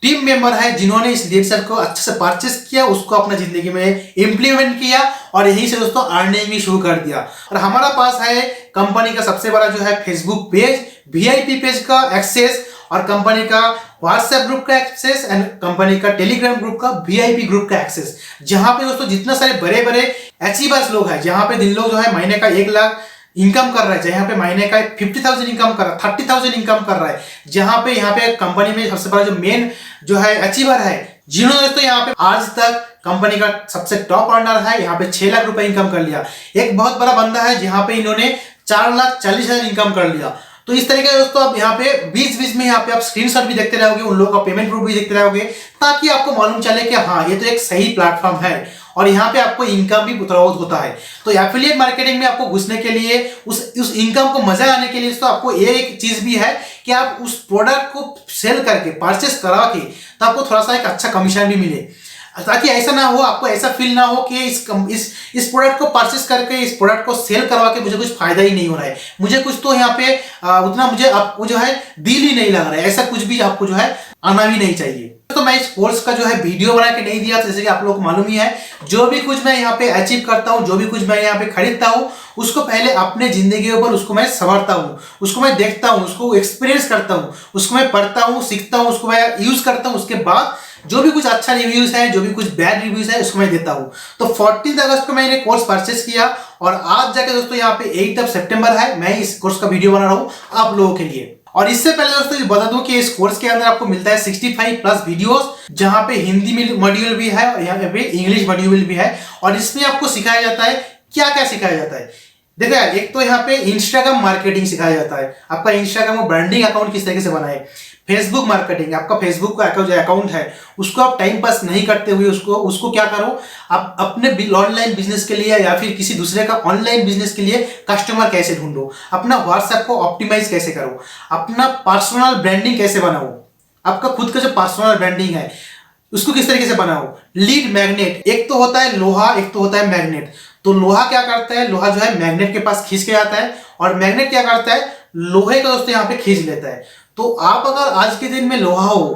टीम मेंबर है जिन्होंने इस लीड सर्च को अच्छे से परचेस किया, उसको अपना जिंदगी में इंप्लीमेंट किया और यहीं से दोस्तों अर्निंग भी शुरू कर दिया। और हमारा पास है कंपनी का सबसे बड़ा जो है फेसबुक पेज, वीआईपी पेज का एक्सेस, और कंपनी का व्हाट्सएप ग्रुप का एक्सेस एंड कंपनी का टेलीग्राम ग्रुप का वीआईपी ग्रुप का एक्सेस, जहां पे दोस्तों जितना सारे बड़े बड़े अचीवर्स लोग हैं, जहां पे दिन लोग जो है महीने का 1 लाख इनकम कर रहा है, जहां पे महीने का 50,000 इनकम कर रहा है, 30,000 इनकम कर रहा है, जहां पे यहाँ पे कंपनी में सबसे बड़ा जो मेन जो है अचीवर है, जिन्होंने दोस्तों यहाँ पे आज तक कंपनी का सबसे टॉप अर्नर है, यहाँ पे 6 लाख रुपए इनकम कर लिया। एक बहुत बड़ा बंदा है जहां पे इन्होंने 4,40,000 इनकम कर लिया। तो इस तरीके से दोस्तों आप यहाँ पे बीच बीच में यहाँ पे आप स्क्रीनशॉट भी देखते रहोगे, उन लोगों का पेमेंट प्रूफ भी देखते रहोगे, ताकि आपको मालूम चले कि हाँ ये तो एक सही प्लेटफॉर्म है और यहाँ पे आपको इनकम भी उत्तरावत होता है। तो एफिलिएट मार्केटिंग में आपको घुसने के लिए, उस इनकम को मजा आने के लिए तो आपको एक चीज भी है कि आप उस प्रोडक्ट को सेल करके परचेस करा के तो आपको थोड़ा सा एक अच्छा कमीशन भी मिले, ताकि ऐसा ना हो, आपको ऐसा फील ना हो कि इस प्रोडक्ट को परचेस करके इस प्रोडक्ट को सेल करवा के मुझे कुछ फायदा ही नहीं हो रहा है, मुझे कुछ तो यहाँ पे उतना मुझे आपको जो है दिल ही नहीं लग रहा है, ऐसा कुछ भी आपको जो है आना भी नहीं चाहिए। तो मैं इस कोर्स का जो है वीडियो बना के नहीं दिया, जैसे कि आप लोगों को मालूम ही है, जो भी कुछ मैं यहाँ पे अचीव करता हूँ, जो भी कुछ मैं यहाँ पे खरीदता हूँ, उसको पहले अपने जिंदगी के ऊपर उसको मैं संवारता हूँ, उसको मैं देखता हूँ, उसको एक्सपीरियंस करता हूँ, उसको मैं पढ़ता हूँ, सीखता हूँ, उसको मैं यूज करता हूँ। उसके बाद जो भी कुछ अच्छा रिव्यूज है, जो भी कुछ बैड रिव्यूज है, उसको मैं देता हूँ। तो 14 अगस्त को मैंने कोर्स परचेस किया और आज जाके दोस्तों यहाँ पे 8 सितंबर है, मैं इस कोर्स का वीडियो बना रहा हूँ आप लोगों के लिए। और इससे पहले दोस्तों बता दूं कि इस कोर्स के अंदर आपको मिलता है 65 प्लस वीडियोस, जहां पे हिंदी मॉड्यूल भी है और यहाँ पे इंग्लिश मॉड्यूल भी है। और इसमें आपको सिखाया जाता है, क्या क्या सिखाया जाता है, देखो यार, एक तो यहाँ पे इंस्टाग्राम मार्केटिंग सिखाया जाता है, आपका इंस्टाग्राम और ब्रांडिंग अकाउंट किस तरीके से बनाए, फेसबुक मार्केटिंग, आपका फेसबुक का जो अकाउंट है उसको आप टाइम पास नहीं करते हुए उसको क्या करो, आप अपने ऑनलाइन बिजनेस के लिए या फिर किसी दूसरे का ऑनलाइन बिजनेस के लिए कस्टमर कैसे ढूंढो, अपना व्हाट्सएप को ऑप्टिमाइज कैसे करो, अपना पर्सनल ब्रांडिंग कैसे बनाओ, आपका खुद का जो पर्सनल ब्रांडिंग है उसको किस तरीके से बनाओ, लीड मैग्नेट, एक तो होता है लोहा, एक तो होता है मैग्नेट। तो लोहा क्या करता है, लोहा जो है मैग्नेट के पास खींच के आता है और मैग्नेट क्या करता है, लोहे का दोस्तों यहाँ पे खींच लेता है। तो आप अगर आज के दिन में लोहा हो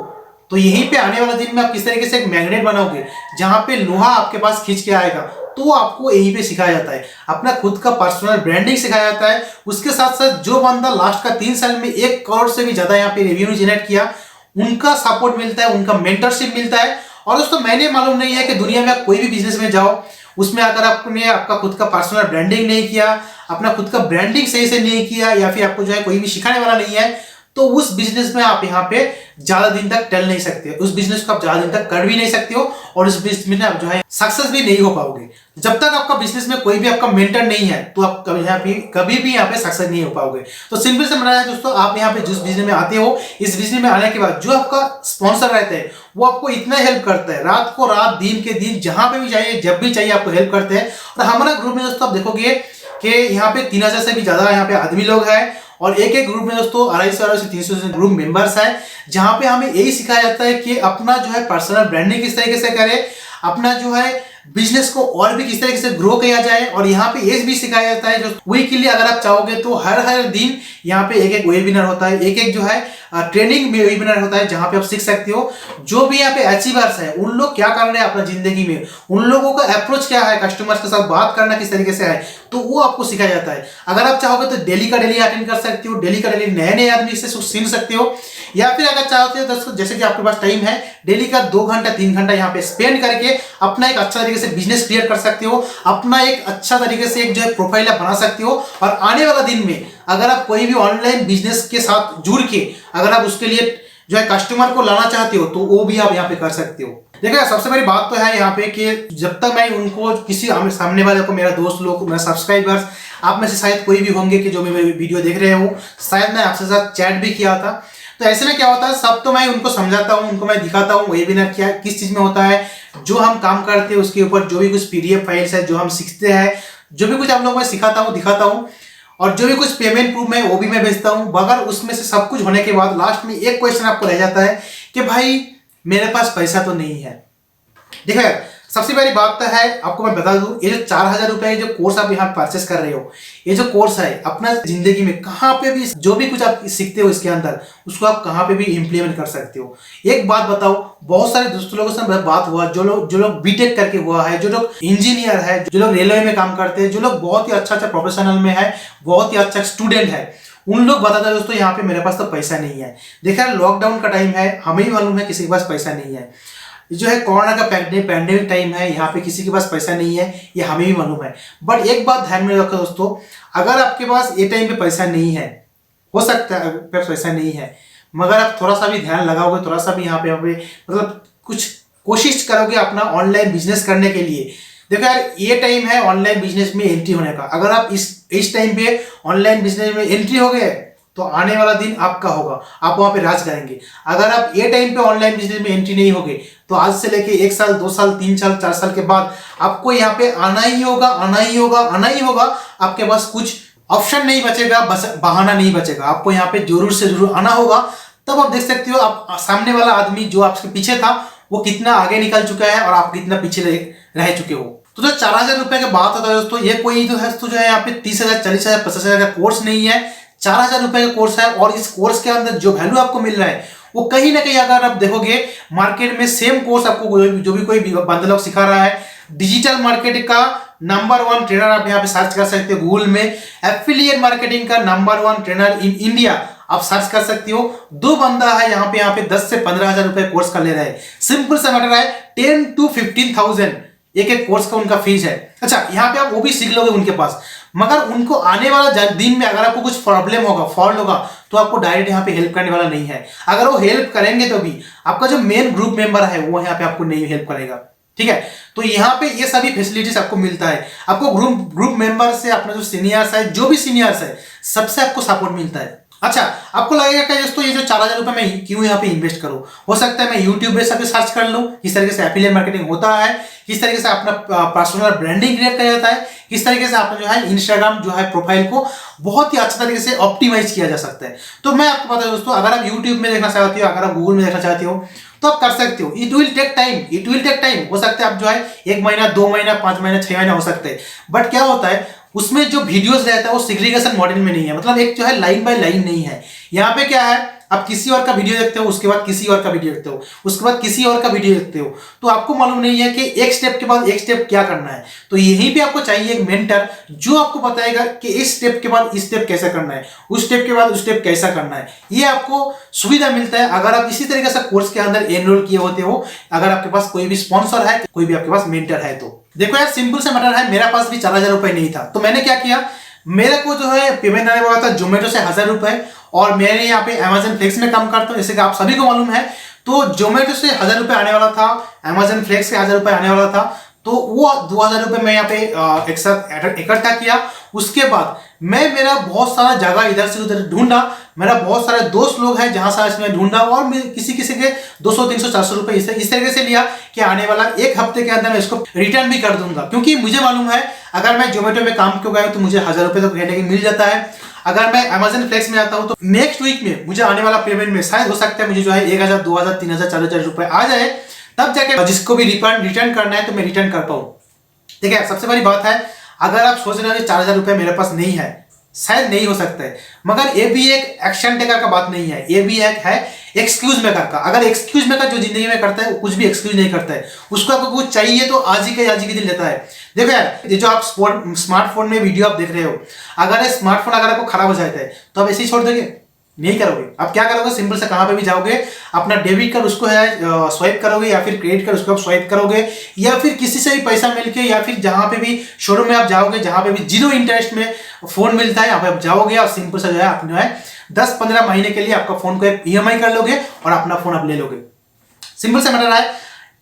तो यहीं पे आने वाला दिन में आप किस तरीके से एक मैग्नेट बनाओगे जहां पे लोहा आपके पास खींच के आएगा, तो आपको यहीं पे सिखाया जाता है। अपना खुद का पर्सनल ब्रांडिंग सिखाया जाता है। उसके साथ साथ जो बंदा लास्ट का 3 साल में 1 करोड़ से भी ज्यादा यहाँ पे रेवेन्यू जनरेट किया, उनका सपोर्ट मिलता है, उनका मेंटरशिप मिलता है। और दोस्तों मैंने मालूम नहीं है कि दुनिया में आप कोई भी बिजनेस में जाओ, उसमें अगर आपने आपका खुद का पर्सनल ब्रांडिंग नहीं किया, अपना खुद का ब्रांडिंग सही से नहीं किया, या फिर आपको जो है कोई भी सिखाने वाला नहीं है, तो उस बिजनेस में आप यहाँ पे ज्यादा दिन तक टल नहीं सकते, उस बिजनेस को आप ज्यादा दिन तक कर भी नहीं सकते हो और उस बिजनेस में आप जो है सक्सेस भी नहीं हो पाओगे। जब तक आपका बिजनेस में कोई भी आपका मेंटर नहीं है तो आप कभी भी यहाँ पे सक्सेस नहीं हो पाओगे। तो सिंपल से मना है दोस्तों, आप यहाँ पे जिस बिजनेस में आते हो, इस बिजनेस में आने के बाद जो आपका स्पॉन्सर रहता है वो आपको इतना हेल्प करता है, रात को रात, दिन के दिन, जहां पे भी चाहिए, जब भी चाहिए आपको हेल्प करते हैं। और हमारा ग्रुप में दोस्तों आप देखोगे कि यहाँ पे 3000 से भी ज्यादा यहाँ पे आदमी लोग हैं और एक ग्रुप में दोस्तों 250 से 300 से ग्रुप मेंबर्स हैं, जहां पे हमें यही सिखाया जाता है कि अपना जो है पर्सनल ब्रांडिंग किस तरीके से करें, अपना जो है बिजनेस को और भी किस तरीके से ग्रो किया जाए, और यहाँ पे ये भी सिखाया जाता है जो वही के लिए अगर आप चाहोगे तो हर दिन यहाँ पे एक एक वेबिनार होता है, एक एक जो है ट्रेनिंग में वेबिनार होता है जहां पे आप सीख सकते हो जो भी यहाँ पे अचीवर्स है उन लोग क्या कर रहे हैं अपना जिंदगी में, उन लोगों का अप्रोच क्या है, कस्टमर्स के साथ बात करना किस तरीके से है, तो वो आपको सिखाया जाता है। अगर आप चाहोगे तो डेली का डेली अटेंड कर सकते हो, डेली का डेली नए नए आदमी से सीख सकते हो, या फिर अगर चाहते हो दोस्तों जैसे कि आपके पास टाइम है डेली का 2 घंटा 3 घंटा यहाँ पे स्पेंड करके अपना एक अच्छा तरीके से बिजनेस क्रिएट कर सकते हो, अपना एक अच्छा तरीके से एक जो है प्रोफाइल आप बना सकते हो। और आने वाला दिन में अगर आप कोई भी ऑनलाइन बिजनेस के साथ जुड़ के अगर आप उसके लिए जो है कस्टमर को लाना चाहते हो तो वो भी आप यहाँ पे कर सकते हो। देखिए सबसे बड़ी बात तो है यहाँ पे कि जब तक मैं उनको किसी सामने वाले को, मेरा दोस्त लोग, मेरा सब्सक्राइबर्स, आप में से शायद कोई भी होंगे कि जो मेरे वीडियो देख रहे हो, शायद मैं आपसे साथ चैट भी किया था, तो ऐसे में क्या होता है सब तो मैं उनको समझाता हूँ, उनको मैं दिखाता हूँ वेबिनार क्या किस चीज में होता है, जो हम काम करते हैं उसके ऊपर जो भी कुछ PDF फाइल्स है, जो हम सीखते हैं, जो भी कुछ आप लोगों को सिखाता हूँ दिखाता हूँ, और जो भी कुछ पेमेंट प्रूफ है वो भी मैं भेजता हूँ। मगर उसमें से सब कुछ होने के बाद लास्ट में एक क्वेश्चन आपको रह जाता है कि भाई मेरे पास पैसा तो नहीं है। देखो यार सबसे पहली बात तो है आपको मैं बता दूं, ये जो 4000 रुपए जो कोर्स आप यहाँ परचेस कर रहे हो, ये जो कोर्स है अपना जिंदगी में कहाँ पे भी जो भी कुछ आप सीखते हो इसके अंदर उसको आप कहाँ पे भी इम्प्लीमेंट कर सकते हो। एक बात बताओ, बहुत सारे दोस्तों लोगों से बात हुआ जो लोग बीटेक करके हुआ है, जो लोग इंजीनियर है, जो लोग रेलवे में काम करते हैं, जो लोग बहुत ही अच्छा प्रोफेशनल में है, बहुत ही अच्छा स्टूडेंट है, उन लोग बताते हैं दोस्तों यहाँ पे मेरे पास तो पैसा नहीं है। देखा लॉकडाउन का टाइम है, हमें ही मालूम है किसी के पास पैसा नहीं है, जो है कोरोना का पैंडेमिक टाइम है, यहाँ पे किसी के पास पैसा नहीं है, ये हमें भी मालूम है। बट एक बात ध्यान में रखो दोस्तों, अगर आपके पास ये टाइम पे पैसा नहीं है, हो सकता है पैसा नहीं है, मगर आप थोड़ा सा भी ध्यान लगाओगे, थोड़ा सा भी यहाँ पे मतलब कुछ कोशिश करोगे अपना ऑनलाइन बिजनेस करने के लिए। देखो यार ये टाइम है ऑनलाइन बिजनेस में एंट्री होने का, अगर आप इस टाइम पे ऑनलाइन बिजनेस में एंट्री हो गए तो आने वाला दिन आपका होगा, आप वहां पे राज करेंगे। अगर आप ये टाइम पे ऑनलाइन बिजनेस में एंट्री नहीं होगे तो आज से लेके 1 साल 2 साल 3 साल 4 साल के बाद आपको यहाँ पे आना ही होगा, आना ही होगा, आना ही होगा। आपके पास कुछ ऑप्शन नहीं बचेगा, बस बहाना नहीं बचेगा, आपको यहाँ पे जरूर से जरूर आना होगा। तब आप देख सकते हो आप सामने वाला आदमी जो आपके पीछे था वो कितना आगे निकल चुका है और आप कितना पीछे रह चुके हो। तो जो 4000 रुपए की बात होता है दोस्तों, ये कोई जो है यहाँ पे 30,000 40,000 50,000 का कोर्स नहीं है, 4000 रुपए का कोर्स है। और इस कोर्स के अंदर जो वैल्यू आपको मिल रहा है वो कहीं ना कहीं अगर आप देखोगे मार्केट में सेम कोर्स आपको जो भी कोई बंदा लोग सिखा रहा है, डिजिटल मार्केटिंग का नंबर 1 ट्रेनर आप यहाँ पे सर्च कर सकते हो गूगल में, एफिलिएट मार्केटिंग का नंबर 1 ट्रेनर इन इंडिया आप सर्च कर सकते हो। 2 बंदा है यहाँ पे 10 से 15,000 रुपए कोर्स का ले रहा है। सिंपल सा मैटर है 10 to 15,000 एक कोर्स का उनका फीस है। अच्छा यहाँ पे आप वो भी सीख लोगे उनके पास, मगर उनको आने वाला दिन में अगर आपको कुछ प्रॉब्लम होगा, फॉल्ट होगा, तो आपको डायरेक्ट यहाँ पे हेल्प करने वाला नहीं है। अगर वो हेल्प करेंगे तो भी आपका जो मेन ग्रुप मेंबर है वो यहाँ पे आपको नहीं हेल्प करेगा, ठीक है। तो यहाँ पे ये सभी फैसिलिटीज आपको मिलता है, आपको ग्रुप मेंबर से, अपना जो सीनियर्स है, जो भी सीनियर्स है, सबसे आपको सपोर्ट मिलता है। अच्छा आपको लगेगा क्या दोस्तों ये जो 4000 रुपए मैं क्यों यहाँ पे इन्वेस्ट करूं, हो सकता है मैं यूट्यूब पे सब सर्च कर लूं किस तरीके से एफिलिएट मार्केटिंग होता है, किस तरीके से अपना पर्सनल ब्रांडिंग क्रिएट किया जाता है, किस तरीके से आपका जो है इंस्टाग्राम जो है प्रोफाइल को बहुत ही अच्छा तरीके से ऑप्टिमाइज किया जा सकता है। तो मैं आपको बता दूं दोस्तों, अगर आप यूट्यूब में देखना चाहते हो, अगर आप गूगल में देखना चाहते हो तो आप कर सकते हो। It will take time, it will take time. हो सकता है आप जो है 1 महीना 2 महीना 5 महीना 6 महीना हो सकते हैं, बट क्या होता है उसमें जो वीडियोस रहता है वो सेग्रीगेशन मॉडल में नहीं है, मतलब एक जो है लाइन बाय लाइन नहीं है। यहाँ पे क्या है आप किसी और का वीडियो देखते हो, उसके बाद किसी और का वीडियो देखते हो, उसके बाद किसी और का वीडियो देखते हो, तो आपको मालूम नहीं है कि एक स्टेप के बाद एक स्टेप क्या करना है। तो यहीं पे आपको चाहिए एक मेंटर जो आपको बताएगा कि इस स्टेप के बाद इस स्टेप कैसे करना है, उस स्टेप के बाद उस स्टेप कैसा करना है। ये आपको सुविधा मिलता है अगर आप इसी तरीके से कोर्स के अंदर एनरोल किए होते हो, अगर आपके पास कोई भी स्पॉन्सर है, कोई भी आपके पास मेंटर है। तो देखो यार सिंपल से मैटर है, मेरा पास भी 4000 रुपए नहीं था, तो मैंने क्या किया, मेरे को जो है पेमेंट आने वाला था जोमेटो से 1000 रुपए, और मैंने यहाँ पे अमेजन फ्लेक्स में काम करता हूँ, जैसे कि आप सभी को मालूम है। तो जोमेटो से 1000 रुपए आने वाला था, अमेजन फ्लेक्स से 1000 रुपए आने वाला था, तो वो 2000 रुपए मैं यहाँ पे एक साथ इकट्ठा किया। उसके बाद मैं मेरा बहुत सारा जगह इधर से उधर ढूंढा, मेरा बहुत सारे दोस्त लोग हैं जहां से मैं ढूंढा, और मैं किसी के 200 300 400 रुपए इस तरीके से लिया कि आने वाला 1 हफ्ते के अंदर मैं इसको रिटर्न भी कर दूंगा, क्योंकि मुझे मालूम है अगर मैं जोमेटो में काम क्यों गया तो मुझे 1000 रुपए तो घंटे की मिल जाता है। अगर मैं अमेजन फ्लेक्स में जाता हूं तो नेक्स्ट वीक में मुझे आने वाला पेमेंट में शायद हो सकता है मुझे जो है 1000 2000 3000 4000 रुपए आ जाए। तब जाके जिसको भी रिटर्न करना है तो मैं रिटर्न कर पाऊँ। ठीक है, सबसे बड़ी बात है, अगर आप सोच रहे हो कि 4,000 रुपये मेरे पास नहीं है, शायद नहीं हो सकता है, मगर ये भी एक एक्शन टेकर का बात नहीं है, ये भी एक है एक्सक्यूज मेकर का। अगर एक्सक्यूज मेकर जो जिंदगी में करता है वो कुछ भी एक्सक्यूज नहीं करता है, उसको आपको कुछ चाहिए तो आज ही के दिन लेता है। देखो यार, ये जो आप स्मार्टफोन में वीडियो आप देख रहे हो, अगर ये स्मार्टफोन अगर आपको खराब हो जाता है तो आप ऐसे ही छोड़ दोगे? नहीं करोगे। आप क्या करोगे, सिंपल से कहां पे भी जाओगे, अपना डेबिट कार्ड उसको है स्वाइप करोगे, या फिर क्रेडिट कार्ड उसको आप स्वाइप करोगे, या फिर किसी से भी पैसा मिलके, या फिर जहां पे भी शोरूम में आप जाओगे, जहां पे भी 0 इंटरेस्ट में फोन मिलता है, यहाँ पे आप जाओगे और सिंपल से जो है अपने 10-15 महीने के लिए आपका फोन को EMI कर लोगे और अपना फोन आप ले लोगे। सिंपल से मैटर है,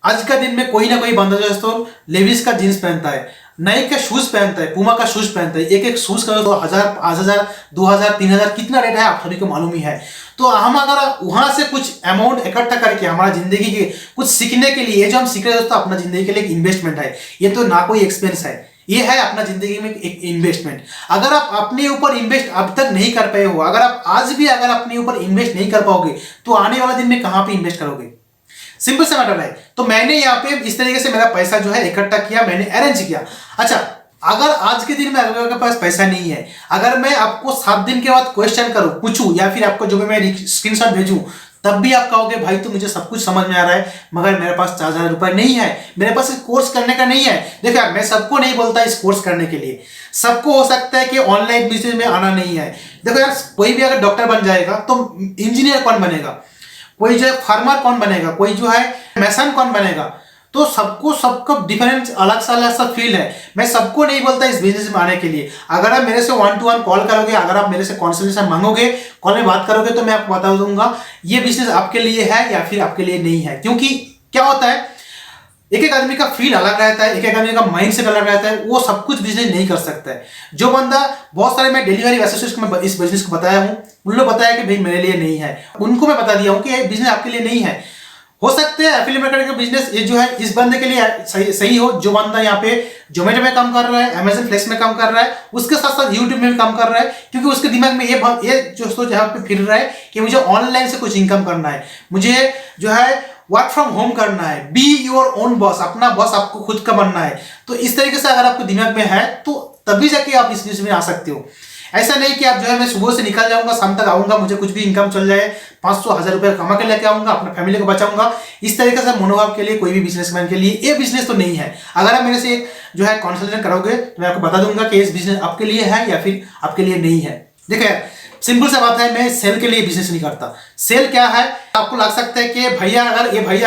आज का दिन में कोई ना कोई बंदा जो है दोस्तों लेविस का जींस पहनता है, नाइक का शूज पहनता है, पूमा का शूज पहनता है। एक शूज का 2,000, 5,000, 2,000, 3,000 कितना रेट है आप सभी को मालूम ही है। तो हम अगर वहां से कुछ अमाउंट इकट्ठा करके हमारा जिंदगी के कुछ सीखने के लिए, ये जो हम सीख रहे हैं दोस्तों, अपना जिंदगी के लिए एक इन्वेस्टमेंट है। ये तो ना कोई एक्सपेंस है, ये है अपना जिंदगी में एक इन्वेस्टमेंट। अगर आप अपने ऊपर इन्वेस्ट अब तक नहीं कर पाए हो, अगर आप आज भी अगर अपने ऊपर इन्वेस्ट नहीं कर पाओगे तो आने वाला दिन में कहां पे इन्वेस्ट करोगे? सिंपल सा मैटर है। तो मैंने यहाँ पे इस तरीके से मेरा पैसा जो है इकट्ठा किया, मैंने अरेंज किया। अच्छा, अगर आज के दिन में अगर आपके पास पैसा नहीं है, अगर मैं आपको 7 दिन के बाद क्वेश्चन करूं, पूछूं, या फिर आपको जो मैं स्क्रीनशॉट भेजूं, तब भी आप कहोगे भाई तो मुझे सब कुछ समझ में आ रहा है, मगर मेरे पास 4,000 रुपए नहीं है, मेरे पास इस कोर्स करने का नहीं है। देखो यार, मैं सबको नहीं बोलता इस कोर्स करने के लिए, सबको हो सकता है कि ऑनलाइन बिजनेस में आना नहीं है। देखो यार, कोई भी अगर डॉक्टर बन जाएगा तो इंजीनियर कौन बनेगा, कोई जो है फार्मर कौन बनेगा, कोई जो है मैसन कौन बनेगा। तो सबको डिफरेंट अलग सा फील्ड है। मैं सबको नहीं बोलता इस बिजनेस में आने के लिए। अगर आप मेरे से 1-to-1 कॉल करोगे, अगर आप मेरे से कंसल्टेशन मांगोगे, कॉल में बात करोगे, तो मैं आपको बता दूंगा ये बिजनेस आपके लिए है या फिर आपके लिए नहीं है। क्योंकि क्या होता है, एक आदमी का फील अलग रहता है, एक आदमी का माइंड सेट अलग रहता है, वो सब कुछ बिजनेस नहीं कर सकता है। जो बंदा, बहुत सारे मैं डिलीवरी एसोसिएशन में इस बिजनेस को बताया हूँ, उन लोग बताया कि भाई मेरे लिए नहीं है, उनको मैं बता दिया हूँ कि ये बिजनेस आपके लिए नहीं है। हो सकते हैं एफिलिएट मार्केटिंग का बिजनेस ये जो है इस बंदे के लिए सही हो, जो बंदा यहाँ पे जोमेटो में काम कर रहा है, अमेजन फ्लेक्स में काम कर रहा है, उसके साथ साथ यूट्यूब में भी काम कर रहा है, क्योंकि उसके दिमाग में ये जो सोच यहाँ पे फिर रहा है कि मुझे ऑनलाइन से कुछ इनकम करना है, मुझे जो है वर्क फ्रॉम होम करना है, बी योर ओन बॉस, अपना बॉस आपको खुद का बनना है। तो इस तरीके से अगर आपको दिमाग में है तो तभी जाके आप इस बिजनेस में आ सकते हो। ऐसा नहीं कि आप जो है मैं सुबह से निकल जाऊंगा, शाम तक आऊंगा, मुझे कुछ भी इनकम चल जाए, 500-1,000 रुपए कमा के लेके आऊंगा, अपने फैमिली को बचाऊंगा। इस तरीके से मनोभाव के लिए, कोई भी बिजनेसमैन के लिए ये बिजनेस तो नहीं है। अगर आप मेरे से एक जो है कंसल्टेशन करोगे तो मैं आपको बता दूंगा कि इस बिजनेस आपके लिए है या फिर आपके लिए नहीं है। देखिए, सिंपल सा बात है, मैं सेल के लिए बिजनेस नहीं करता। सेल क्या है, आपको लग सकता है कि भैया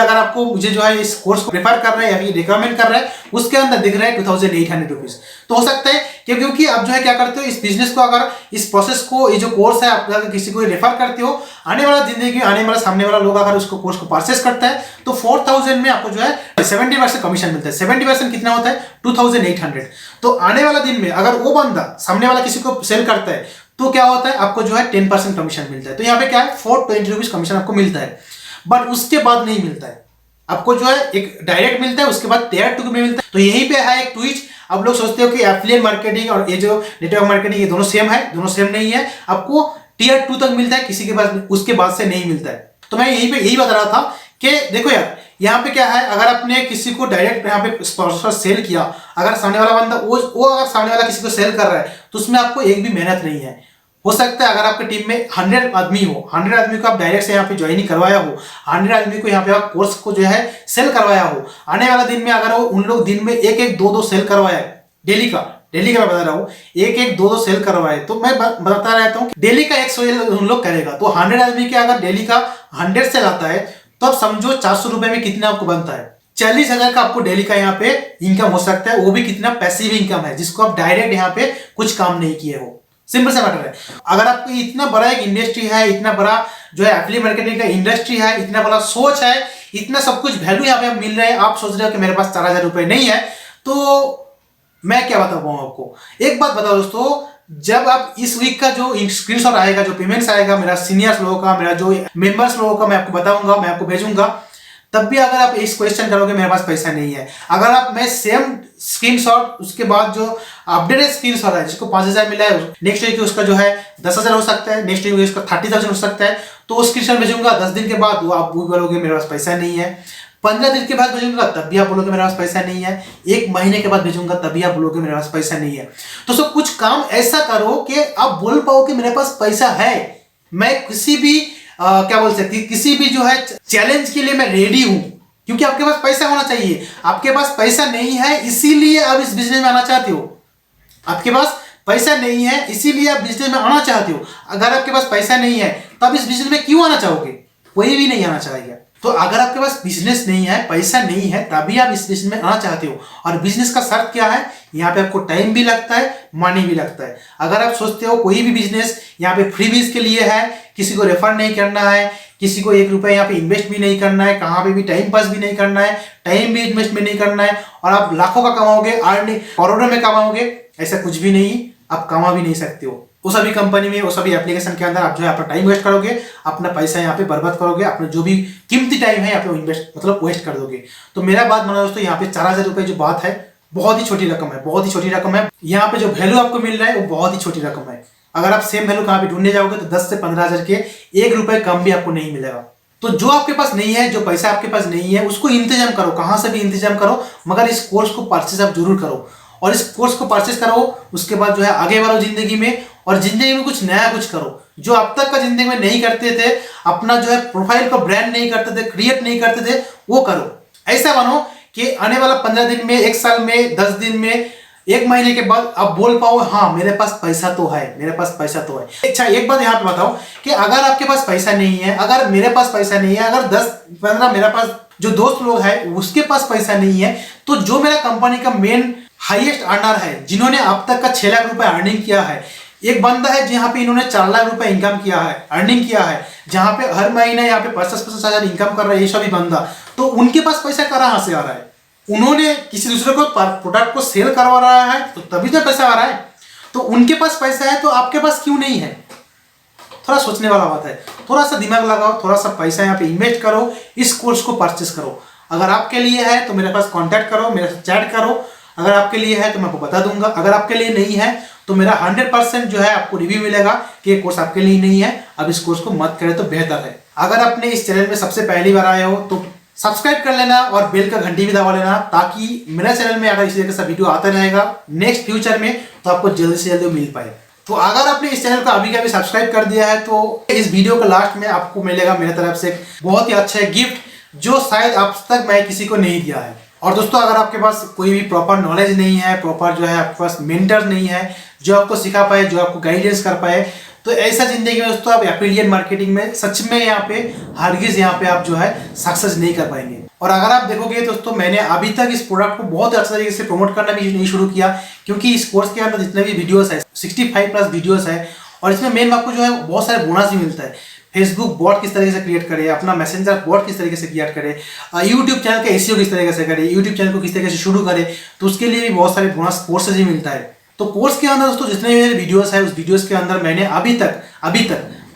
अगर आपको मुझे जो है इस कोर्स को प्रेफर कर रहे हैं या फिर रिकमेंड कर रहे हैं, उसके अंदर दिख रहा है 2,800 रुपीज। तो हो सकता है क्योंकि आप जो है क्या करते हो, इस बिजनेस को, अगर इस प्रोसेस को, ये जो कोर्स है, आप अगर किसी को रेफर करते हो, आने वाला जिंदगी, आने वाला सामने वाला लोग अगर उसको कोर्स को परचेस करता है तो 4,000 में आपको जो है 70% कमीशन मिलता है। 70% कितना होता है, 2,800। तो आने वाला दिन में अगर वो बंदा सामने वाला किसी को सेल करता है तो क्या होता है, आपको जो है 10% कमीशन मिलता है। तो यहाँ पे क्या है, 420 रुपीज कमीशन आपको मिलता है, बट उसके बाद नहीं मिलता है। आपको जो है एक डायरेक्ट मिलता है, उसके बाद Tier 2 में मिलता है। तो यहीं पे है एक ट्विच। आप लोग सोचते हो कि एफिलिएट मार्केटिंग और ये जो नेटवर्क मार्केटिंग, ये दोनों सेम है, दोनों सेम नहीं है। आपको Tier 2 तक मिलता है, किसी के पास उसके बाद से नहीं मिलता है। तो मैं यही बता रहा था कि देखो यार, यहाँ पे क्या है, अगर आपने किसी को डायरेक्ट यहाँ पे स्पॉन्सर सेल किया, अगर सामने वाला बंदा वो अगर सामने वाला किसी को सेल कर रहा है तो उसमें आपको एक भी मेहनत नहीं है। हो सकता है अगर आपके टीम में 100 आदमी हो, 100 आदमी को आप डायरेक्ट से यहाँ पे ज्वाइनिंग करवाया हो, 100 आदमी को यहाँ पे आप कोर्स को जो है सेल करवाया हो, आने वाला दिन में अगर वो उन लोग दिन में 1-1, 2-2 सेल करवाए, डेली का मैं बता रहा हूँ, 1-1, 2-2 सेल करवाए, तो मैं बताता रहता हूँ डेली का 100 सेल उन लोग करेगा। तो 100 आदमी के अगर डेली का 100 सेल आता है तो अब समझो 400 रुपए में कितना आपको बनता है, 40,000 का आपको डेली का यहाँ पे इनकम हो सकता है। वो भी कितना पैसिव इनकम है, जिसको आप डायरेक्ट यहाँ पे कुछ काम नहीं किए हो। सिंपल सा मैटर है। अगर आपको इतना बड़ा एक इंडस्ट्री है, इतना बड़ा जो है एफिलिएट मार्केटिंग का इंडस्ट्री है, इतना बड़ा सोच है, इतना सब कुछ वैल्यू यहाँ पे मिल रहा है, आप सोच रहे हो कि मेरे पास 4,000 रुपए नहीं है, तो मैं क्या बता पाऊँ आपको। एक बात बताओ दोस्तों, जब आप इस वीक का जो स्क्रीनशॉट आएगा, जो पेमेंट्स आएगा मेरा सीनियर्स लोगों का, मेरा जो मेंबर्स लोगों का, मैं आपको बताऊंगा, मैं आपको भेजूंगा, तब भी अगर आप इस क्वेश्चन करोगे मेरे पास पैसा नहीं है, अगर आप मैं सेम स्क्रीनशॉट उसके बाद जो अपडेटेड स्क्रीनशॉट है जिसको 5,000 मिला है, नेक्स्ट वीक उसका जो है 10,000 हो सकता है, नेक्स्ट वीक उसका 30,000 हो सकता है, तो वो स्क्रीनशॉट भेजूंगा 10 दिन के बाद, वो आप बोलोगे मेरे पास पैसा नहीं है। 15 दिन के बाद भेजूंगा तब भी आप बोलोगे मेरे पास पैसा नहीं है, 1 महीने के बाद भेजूंगा तब भी आप बोलोगे मेरे पास पैसा नहीं है। तो सब कुछ काम ऐसा करो कि आप बोल पाओ कि मेरे पास पैसा है, मैं किसी भी क्या बोल सकती, किसी भी जो है चैलेंज के लिए मैं रेडी हूं, क्योंकि आपके पास पैसा होना चाहिए। आपके पास पैसा नहीं है इसीलिए आप इस बिजनेस में आना चाहते हो, आपके पास पैसा नहीं है इसीलिए आप बिजनेस में आना चाहते हो। अगर आपके पास पैसा नहीं है तब इस बिजनेस में क्यों आना चाहोगे? कोई भी नहीं आना चाहेगा। तो अगर आपके पास बिजनेस नहीं है, पैसा नहीं है, तभी आप इस बिजनेस में आना चाहते हो। और बिजनेस का शर्त क्या है? यहाँ पे आपको टाइम भी लगता है, मनी भी लगता है। अगर आप सोचते हो कोई भी बिजनेस यहाँ पे फ्रीबीज के लिए है, किसी को रेफर नहीं करना है, किसी को 1 रुपया यहाँ पे इन्वेस्ट भी नहीं करना है, कहाँ पे भी टाइम पास भी नहीं करना है, टाइम भी इन्वेस्ट में नहीं करना है, और आप लाखों का कमाओगे, अर्निंग करोड़ों में कमाओगे, ऐसा कुछ भी नहीं, आप कमा भी नहीं सकते हो। उस सभी कंपनी में, उस सभी एप्लीकेशन के अंदर आप जो है अपना टाइम वेस्ट करोगे, अपना पैसा यहाँ पे बर्बाद करोगे, अपना जो भी कीमती टाइम है यहाँ पे इन्वेस्ट मतलब वेस्ट कर दोगे। तो मेरा बात मानो दोस्तों, यहाँ पे 4000 रुपये जो बात है बहुत ही छोटी रकम है, बहुत ही छोटी रकम है। यहाँ पे जो वैल्यू आपको मिल रहा है वो बहुत ही छोटी रकम है। अगर आप सेम वैल्यू कहाँ पे ढूंढने जाओगे तो 10 से 15 हजार के 1 रुपए कम भी आपको नहीं मिलेगा। तो जो आपके पास नहीं है, जो पैसा आपके पास नहीं है, उसको इंतजाम करो, कहाँ से भी इंतजाम करो, मगर इस कोर्स को परचेज आप जरूर करो। और इस कोर्स को परचेज करो, उसके बाद जो है आगे बढ़ो जिंदगी में, और जिंदगी में कुछ नया कुछ करो जो अब तक का जिंदगी में नहीं करते थे। अपना जो है प्रोफाइल को ब्रांड नहीं करते थे, क्रिएट नहीं करते थे, वो करो। ऐसा बनो कि आने वाला 15 दिन में, 1 साल में, 10 दिन में, 1 महीने के बाद आप बोल पाओ हाँ मेरे पास पैसा तो है, मेरे पास पैसा तो है। अच्छा, एक बात यहाँ पे बताओ कि अगर आपके पास पैसा नहीं है, अगर मेरे पास पैसा नहीं है, अगर 10-15 मेरे पास जो दोस्त लोग हैं उसके पास पैसा नहीं है, तो जो मेरा कंपनी का मेन हाईएस्ट अर्नर है, जिन्होंने अब तक का 6 लाख रुपए अर्निंग किया है, एक बंदा है जहां पे इन्होंने 4 लाख रुपए इनकम किया है, अर्निंग किया है, जहां पे हर महीने यहाँ पे 50-50 हजार इनकम कर रहा है ये सभी बंदा, तो उनके पास पैसा कहाँ से आ रहा है? उन्होंने किसी दूसरे को प्रोडक्ट को सेल करवा रहा है तो तभी तो पैसा आ रहा है। तो उनके पास पैसा है तो आपके पास क्यों नहीं है? थोड़ा सोचने वाला बात है। थोड़ा सा दिमाग लगाओ, थोड़ा सा पैसा यहाँ पे इन्वेस्ट करो, इस कोर्स को परचेस करो। अगर आपके लिए है तो मेरे पास कांटेक्ट करो, मेरे साथ चैट करो। अगर आपके लिए है तो मैं आपको बता दूंगा, अगर आपके लिए नहीं है तो मेरा 100% जो है आपको रिव्यू मिलेगा कि ये कोर्स आपके लिए नहीं है, अब इस कोर्स को मत करें तो बेहतर है। अगर आपने इस चैनल में सबसे पहली बार आए हो तो सब्सक्राइब कर लेना और बेल का घंटी भी दबा लेना, ताकि मेरे चैनल में अगर इसी तरह का वीडियो आता रहेगा नेक्स्ट फ्यूचर में तो आपको जल्दी से जल्दी मिल पाए। तो अगर आपने इस चैनल को अभी का भी सब्सक्राइब कर दिया है तो इस वीडियो के लास्ट में आपको मिलेगा मेरे तरफ से एक बहुत ही अच्छा गिफ्ट जो शायद अब तक मैं किसी को नहीं दिया है। और दोस्तों, अगर आपके पास कोई भी प्रॉपर नॉलेज नहीं है, प्रॉपर जो है आपके पास मेंटर नहीं है जो आपको सिखा पाए, जो आपको गाइडेंस कर पाए, तो ऐसा जिंदगी में दोस्तों आप एफिलिएट मार्केटिंग में सच में यहाँ पे हरगिज यहाँ पे आप जो है सक्सेस नहीं कर पाएंगे। और अगर आप देखोगे दोस्तों, मैंने अभी तक इस प्रोडक्ट को बहुत अच्छे तरीके से प्रमोट करना भी नहीं शुरू किया, क्योंकि इस कोर्स के अंदर जितने भी वीडियोस है 65+ वीडियोस है, और इसमें मेन आपको जो है बहुत सारे बोनस भी मिलता है। फेसबुक बॉट किस तरीके से क्रिएट करे, अपना मैसेंजर बॉट किस तरीके से क्रिएट करे, यूट्यूब चैनल का एसईओ किस तरीके से करे, यूट्यूब चैनल को किस तरीके से शुरू करे, तो उसके लिए भी बहुत सारे बोनस कोर्सेज भी मिलता है। तो कोर्स के अंदर दोस्तों जितने भी मेरे वीडियोस है, उस वीडियोस के अंदर मैंने अभी तक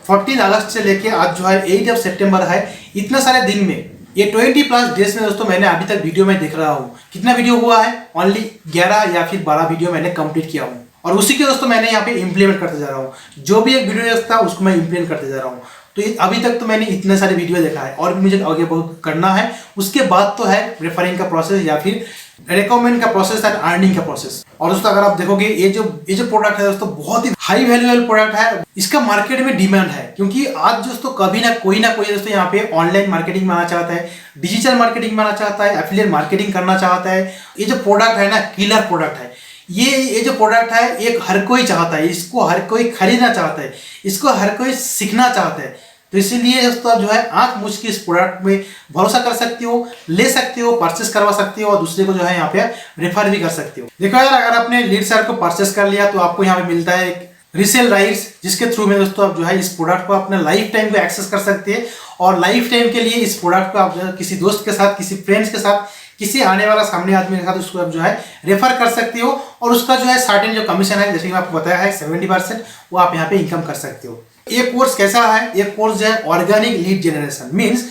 14 अगस्त से लेके आज जो है 8 सितंबर है, इतने सारे दिन में, ये 20+ डेज में दोस्तों मैंने अभी तक वीडियो में देख रहा हूँ। कितना वीडियो हुआ है? ओनली 11 या फिर 12 वीडियो मैंने कंप्लीट किया हूँ, और उसी के दोस्तों मैंने यहाँ पे इम्प्लीमेंट करते जा रहा हूँ। जो भी एक वीडियो देखता है उसको मैं इम्प्लीमेंट करते जा रहा हूँ। तो अभी तक तो मैंने इतने सारे वीडियो देखा है, और भी मुझे आगे बहुत करना है। उसके बाद तो है रेफरिंग का प्रोसेस या फिर रिकमेंड का प्रोसेस एंड अर्निंग का प्रोसेस। और दोस्तों अगर आप देखोगे ये जो प्रोडक्ट है दोस्तों बहुत ही हाई वैल्यूएबल प्रोडक्ट है, इसका मार्केट में डिमांड है, क्योंकि आज दोस्तों कभी ना कोई दोस्तों यहाँ पे ऑनलाइन मार्केटिंग में आना चाहता है, डिजिटल मार्केटिंग में आना चाहता है, एफिलिएट मार्केटिंग करना चाहता है। ये जो प्रोडक्ट है ना, किलर प्रोडक्ट है। ये जो प्रोडक्ट है एक हर कोई चाहता है, इसको हर कोई खरीदना चाहता है, इसको हर कोई सीखना चाहता है। तो इसीलिए दोस्तों आप जो है आंख मूंद के इस प्रोडक्ट में भरोसा कर सकते हो, ले सकते हो, परचेस करवा सकते हो, और दूसरे को जो है यहाँ पे रेफर भी कर सकते हो। देखो यार, अगर आपने लीड शेयर को परचेस कर लिया तो आपको यहाँ पे मिलता है एक रीसेल राइट्स, जिसके थ्रू में दोस्तों आप जो है इस प्रोडक्ट को अपने लाइफ टाइम को एक्सेस कर सकते हैं, और लाइफ टाइम के लिए इस प्रोडक्ट को आप जो है किसी दोस्त के साथ, किसी फ्रेंड्स के साथ, किसी आने वाला सामने आदमी के साथ उसको आप जो है रेफर कर सकते हो, और उसका जो है सर्टेन जो कमीशन है, जैसे कि मैं आपको बताया है 70%, वो आप यहाँ पे इनकम कर सकते हो। ये कोर्स कैसा है? ये कोर्स जो है ऑर्गेनिक लीड जनरेशन, मीन्स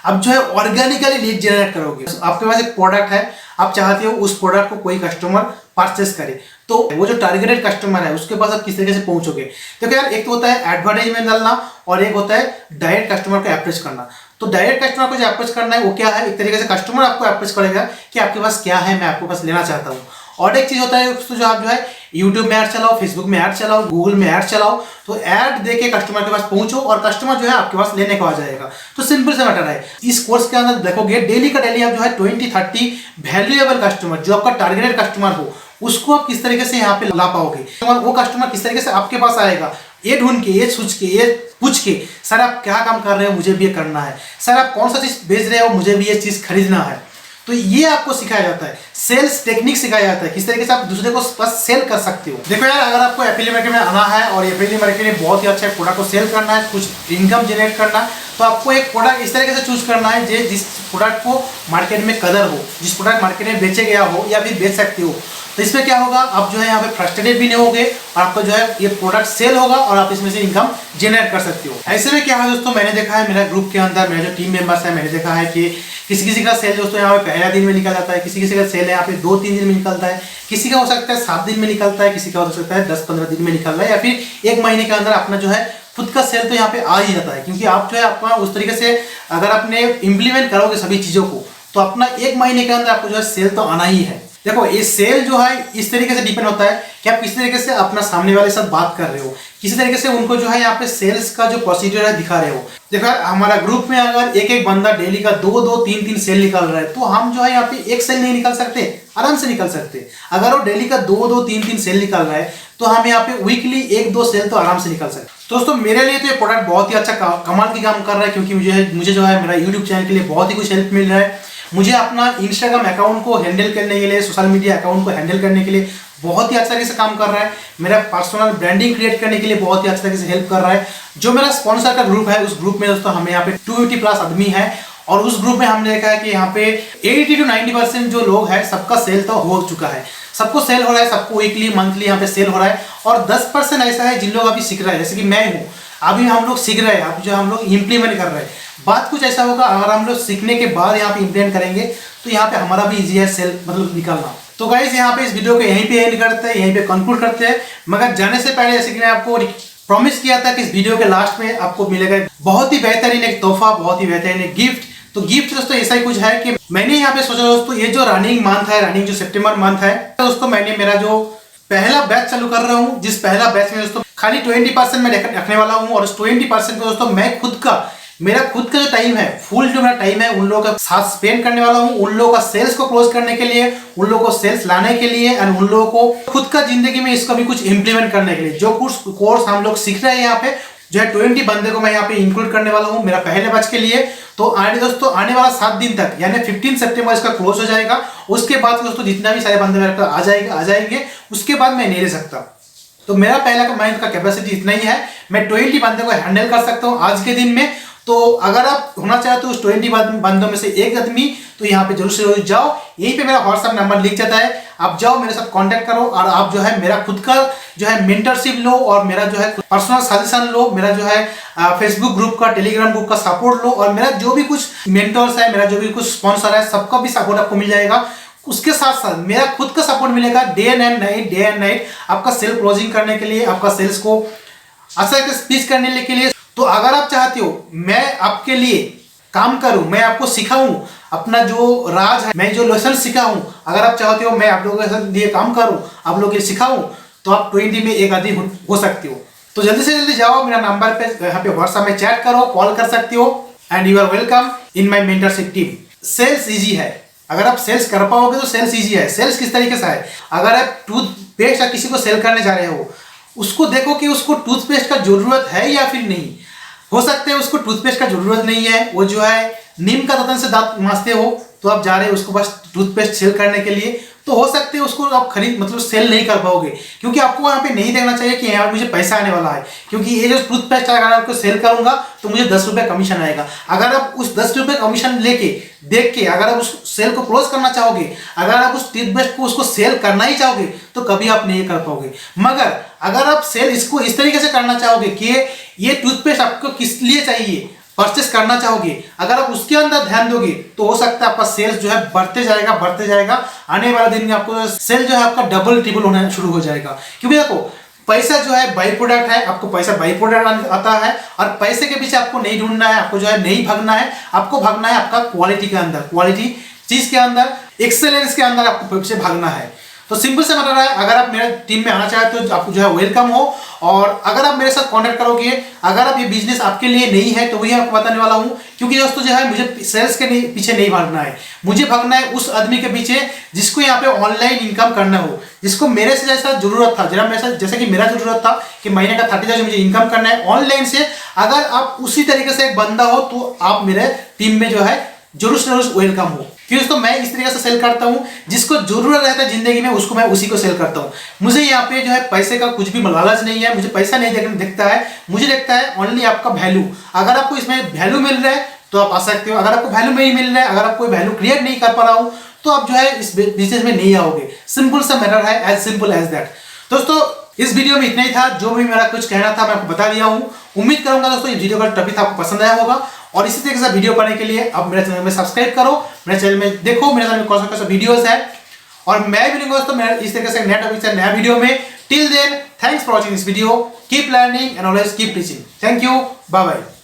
अब जो है ऑर्गेनिकली लीड जनरेट करोगे। आपके पास एक प्रोडक्ट है, आप चाहते हो उस प्रोडक्ट को कोई कस्टमर परचेस करे, तो वो जो टारगेटेड कस्टमर है उसके पास आप किस तरीके से पहुंचोगे। देखो यार, एक तो होता है एडवर्टाइजमेंट डालना और एक होता है डायरेक्ट कस्टमर को अप्रोच करना। तो डायरेक्ट कस्टमर को जो अप्रोच करना है वो क्या है, एक तरीके से कस्टमर आपको अप्रोच करेगा कि आपके पास क्या है, मैं आपको पास लेना चाहता हूँ। और एक चीज होता है दोस्तों, जो आप जो है यूट्यूब में ऐड चलाओ, फेसबुक में ऐड चलाओ, गूगल में ऐड चलाओ, तो ऐड देके कस्टमर के पास पहुंचो और कस्टमर जो है आपके पास लेने को आ जाएगा। तो सिंपल सा मैटर है। इस कोर्स के अंदर देखोगे डेली का डेली आप जो है 20-30 वैल्यूएबल कस्टमर, जो आपका टारगेटेड कस्टमर हो, उसको आप किस तरीके से यहाँ पे ला पाओगे, वो कस्टमर किस तरीके से आपके पास आएगा, ये ढूंढ के, ये सोच के, ये पूछ के, सर आप क्या काम कर रहे हो, मुझे भी ये करना है, सर आप कौन सा चीज बेच रहे हो, मुझे भी ये चीज खरीदना है। तो ये आपको सिखाया जाता है, सेल्स टेक्निक सिखाया जाता है, किस तरीके से आप दूसरे को बस सेल कर सकते हो। देखो यार, अगर आपको एफिलिएट मार्केट में आना है और एफिलिएट मार्केट में बहुत ही अच्छा प्रोडक्ट को सेल करना है, कुछ इनकम जनरेट करना है, तो आपको एक प्रोडक्ट इस तरीके से चूज करना है जिस प्रोडक्ट को मार्केट में कदर हो, जिस प्रोडक्ट मार्केट में बेचे गया हो या फिर बेच सकते हो। तो इसमें क्या होगा, आप जो है यहाँ पे फ्रस्ट्रेटेड भी नहीं होगे और आपको जो है ये प्रोडक्ट सेल होगा और आप इसमें से इनकम जनरेट कर सकते हो। ऐसे में क्या है दोस्तों, मैंने देखा है मेरा ग्रुप के अंदर, मेरे जो टीम मेंबर्स है, मैंने देखा है कि किसी किसी का सेल दोस्तों यहाँ पे पहला दिन में निकल जाता है, किसी किसी का सेल है यहाँ पे 2-3 दिन में निकलता है, किसी का हो सकता है 7 दिन में निकलता है, किसी का हो सकता है 10-15 दिन में निकल रहा है, या फिर 1 महीने के अंदर अपना जो है खुद का सेल तो यहाँ पे आ ही जाता है। क्योंकि आप जो है अपना उस तरीके से अगर आपने इम्प्लीमेंट करोगे सभी चीजों को, तो अपना 1 महीने के अंदर आपको जो है सेल तो आना ही है। देखो ये सेल जो है इस तरीके से डिपेंड होता है कि आप किस तरीके से अपना सामने वाले साथ बात कर रहे हो, किसी तरीके से उनको जो है यहाँ पे सेल्स का जो प्रोसीजर है दिखा रहे हो। देखो हमारा ग्रुप में अगर एक बंदा डेली का 2-2, 3-3 सेल निकल रहा है, तो हम जो है यहाँ पे एक सेल नहीं निकल सकते, आराम से निकल सकते। अगर वो डेली का 2-2, 3-3 सेल निकल रहा है, तो हम यहाँ पे वीकली 1-2 सेल तो आराम से निकल सकते। दोस्तों मेरे लिए तो ये प्रोडक्ट बहुत ही अच्छा कमाल की काम कर रहा है, क्योंकि मुझे जो है मेरा यूट्यूब चैनल के लिए बहुत ही कुछ हेल्प मिल रहा है। मुझे अपना इंस्टाग्राम अकाउंट को हैंडल करने के लिए, सोशल मीडिया अकाउंट को हैंडल करने के लिए बहुत ही अच्छा तरीके से काम कर रहा है। मेरा पर्सनल ब्रांडिंग क्रिएट करने के लिए बहुत ही अच्छा तरीके से हेल्प कर रहा है। जो मेरा स्पॉन्सर का ग्रुप है, उस ग्रुप में दोस्तों हमें यहाँ पे 280+ आदमी है, और उस ग्रुप में हमने देखा है कि यहाँ पे 80-90% जो लोग हैं सबका सेल तो हो चुका है, सबको सेल हो रहा है, सबको वीकली मंथली यहाँ पे सेल हो रहा है। और 10% ऐसा है जिन लोग अभी सीख रहा है, जैसे कि मैं हूँ, अभी हम लोग सीख रहे हैं, अभी जो हम लोग इम्प्लीमेंट कर रहे हैं। बात कुछ ऐसा होगा, अगर हम लोग सीखने के बाद यहाँ पे इम्प्लीमेंट करेंगे तो यहाँ पे हमारा भी इजी है सेल मतलब निकालना। तो गाइस यहाँ पे इस वीडियो को यहीं पे एंड करते हैं, यहीं पे कंक्लूड करते हैं। मगर जाने से पहले, जैसे कि मैं आपको प्रॉमिस किया था कि इस वीडियो के लास्ट में आपको मिलेगा बहुत ही बेहतरीन एक तोहफा, बहुत ही बेहतरीन एक गिफ्ट। तो गिफ्ट दोस्तों ऐसा ही कुछ है कि मैंने यहाँ पे सोचा दोस्तों, ये जो रनिंग मंथ है, रनिंग जो सितंबर मंथ है दोस्तों, मैंने मेरा जो पहला बैच चालू कर रहा हूँ, जिस पहला बैच में दोस्तों खाली 20% मैं रखने वाला हूँ, और उस 20% को दोस्तों मैं मेरा खुद का जो टाइम है, फुल जो मेरा टाइम है, उन लोगों का साथ स्पेंड करने वाला हूँ, उन लोगों का सेल्स को क्लोज करने के लिए, उन लोगों को सेल्स लाने के लिए, एंड उन लोगों को खुद का जिंदगी में इसका भी कुछ इंप्लीमेंट करने के लिए। जो कोर्स हम लोग सीख रहे हैं यहाँ पे, जो है 20 बंदे को मैं यहाँ पे इंक्लूड करने वाला हूँ मेरा पहले बैच के लिए। तो दोस्तों आने वाला 7 दिन तक, यानी 15 सितंबर इसका क्लोज हो जाएगा। उसके बाद दोस्तों जितना भी सारे बंदे मेरे पास आ जाएंगे, उसके बाद मैं नहीं ले सकता। तो मेरा पहला माइंड का कैपेसिटी इतना ही है, मैं 20 बंदे को हैंडल कर सकता हूँ आज के दिन में। तो अगर आप होना चाहते हो उस 20 बंदों में से एक आदमी, तो यहाँ पे जरूर से जाओ, यहीं पे मेरा व्हाट्सएप नंबर लिख जाता है, आप जाओ मेरे साथ कांटेक्ट करो, और आप जो है मेरा खुद का जो है मेंटरशिप लो, और मेरा जो है पर्सनल सजेशन लो, मेरा जो है फेसबुक ग्रुप का, टेलीग्राम ग्रुप का सपोर्ट लो, और मेरा जो भी कुछ मेंटर्स है, मेरा जो भी कुछ स्पॉन्सर है, सबका भी सपोर्ट आपको मिल जाएगा। उसके साथ साथ मेरा खुद का सपोर्ट मिलेगा डे एंड नाइट आपका सेल क्लोजिंग करने के लिए, आपका सेल्स को अच्छा से स्पीच करने के लिए। तो अगर आप चाहते हो मैं आपके लिए काम करूं, मैं आपको सिखाऊं, अपना जो राज है, मैं जो लेसन सिखा हूं, अगर आप चाहते हो मैं आप लोगों के लिए काम करूं, आप लोगों के सिखाऊं, तो आप 20 में एक आदमी हो सकते हो। तो जल्दी से जल्दी जाओ, मेरा नंबर पे यहाँ पे व्हाट्सएप में चैट करो, कॉल कर सकते हो, and you are welcome in my mentorship team. Sales easy है, अगर आप सेल्स कर पाओगे तो सेल्स इजी है। सेल्स किस तरीके से है, अगर आप टूथपेस्ट या किसी को सेल करने जा रहे हो, उसको देखो कि उसको टूथपेस्ट का जरूरत है या फिर नहीं। हो सकता है उसको टूथपेस्ट का जरूरत नहीं है, वो जो है नीम का दातन से दांत मांजते हो, तो आप जा रहे हो उसको बस टूथपेस्ट सेल करने के लिए, तो हो सकते है उसको आप खरीद मतलब सेल नहीं कर पाओगे, क्योंकि आपको वहाँ पे नहीं देखना चाहिए कि यहाँ मुझे पैसा आने वाला है, क्योंकि ये जो टूथपेस्ट अगर आपको सेल करूंगा तो मुझे 10 रुपये कमीशन आएगा। अगर आप उस 10 रुपये कमीशन लेके देख के अगर आप उस सेल को क्लोज करना चाहोगे, अगर आप उस टूथपेस्ट को उसको सेल करना ही चाहोगे, तो कभी आप नहीं कर पाओगे। मगर अगर आप सेल इसको इस तरीके से करना चाहोगे कि ये टूथपेस्ट आपको किस लिए चाहिए, परचेस करना चाहोगे, अगर आप उसके अंदर ध्यान दोगे, तो हो सकता है आपका सेल्स जो है बढ़ते जाएगा। आने वाले दिन में आपको सेल जो है आपका डबल ट्रिपल होना शुरू हो जाएगा। क्योंकि देखो पैसा जो है बाई प्रोडक्ट है, आपको पैसा बाई प्रोडक्ट आता है और पैसे के पीछे आपको नहीं ढूंढना है, आपको जो है नहीं भागना है, आपको भागना है आपका क्वालिटी के अंदर, क्वालिटी चीज के अंदर, एक्सेलेंस के अंदर आपको पीछे भागना है। तो सिंपल से मैटर है, अगर आप मेरे टीम में आना चाहते हो तो आपको जो है वेलकम हो, और अगर आप मेरे साथ कांटेक्ट करोगे, अगर आप ये बिजनेस आपके लिए नहीं है तो वही आपको बताने वाला हूँ। क्योंकि दोस्तों जो है मुझे सेल्स के पीछे नहीं भागना है, मुझे भागना है उस आदमी के पीछे जिसको यहाँ पे ऑनलाइन इनकम करना हो, जिसको मेरे से जैसा जरूरत था, जैसे कि मेरा जरूरत था कि महीने का 30,000 मुझे इनकम करना है ऑनलाइन से। अगर आप उसी तरीके से एक बंदा हो तो आप मेरे टीम में जो है जरूर से जरूर वेलकम हो। क्यों दोस्तों, मैं इस तरीके से सेल करता हूँ, जिसको जरूरत रहता है जिंदगी में उसको मैं उसी को सेल करता हूँ। मुझे यहाँ पे जो है पैसे का कुछ भी लालच नहीं है, मुझे पैसा नहीं दिखता है, मुझे देखता है ओनली आपका वैल्यू। अगर आपको इसमें वैल्यू मिल रहा है तो आप आ सकते हो, अगर आपको वैल्यू नहीं मिल रहा है, अगर आप कोई वैल्यू क्रिएट नहीं कर पा रहा हूँ तो आप जो है इस बिजनेस में नहीं आओगे। सिंपल सा मैटर है, एज सिंपल एज दैट। दोस्तों इस वीडियो में इतना ही था, जो भी मेरा कुछ कहना था मैं आपको बता दिया हूँ। उम्मीद करूंगा दोस्तों ये वीडियो का टॉपिक आपको पसंद आया होगा, और इसी तरीके से वीडियो पाने के लिए आप मेरे चैनल में सब्सक्राइब करो, मेरे चैनल में देखो मेरे चैनल में कौन सा वीडियोस है, और मैं भी मिलूंगा दोस्तों मेरे इस तरीके से नया टॉपिक से नया वीडियो में। Till then thanks for watching this video, keep learning and always keep teaching. Thank you, bye bye.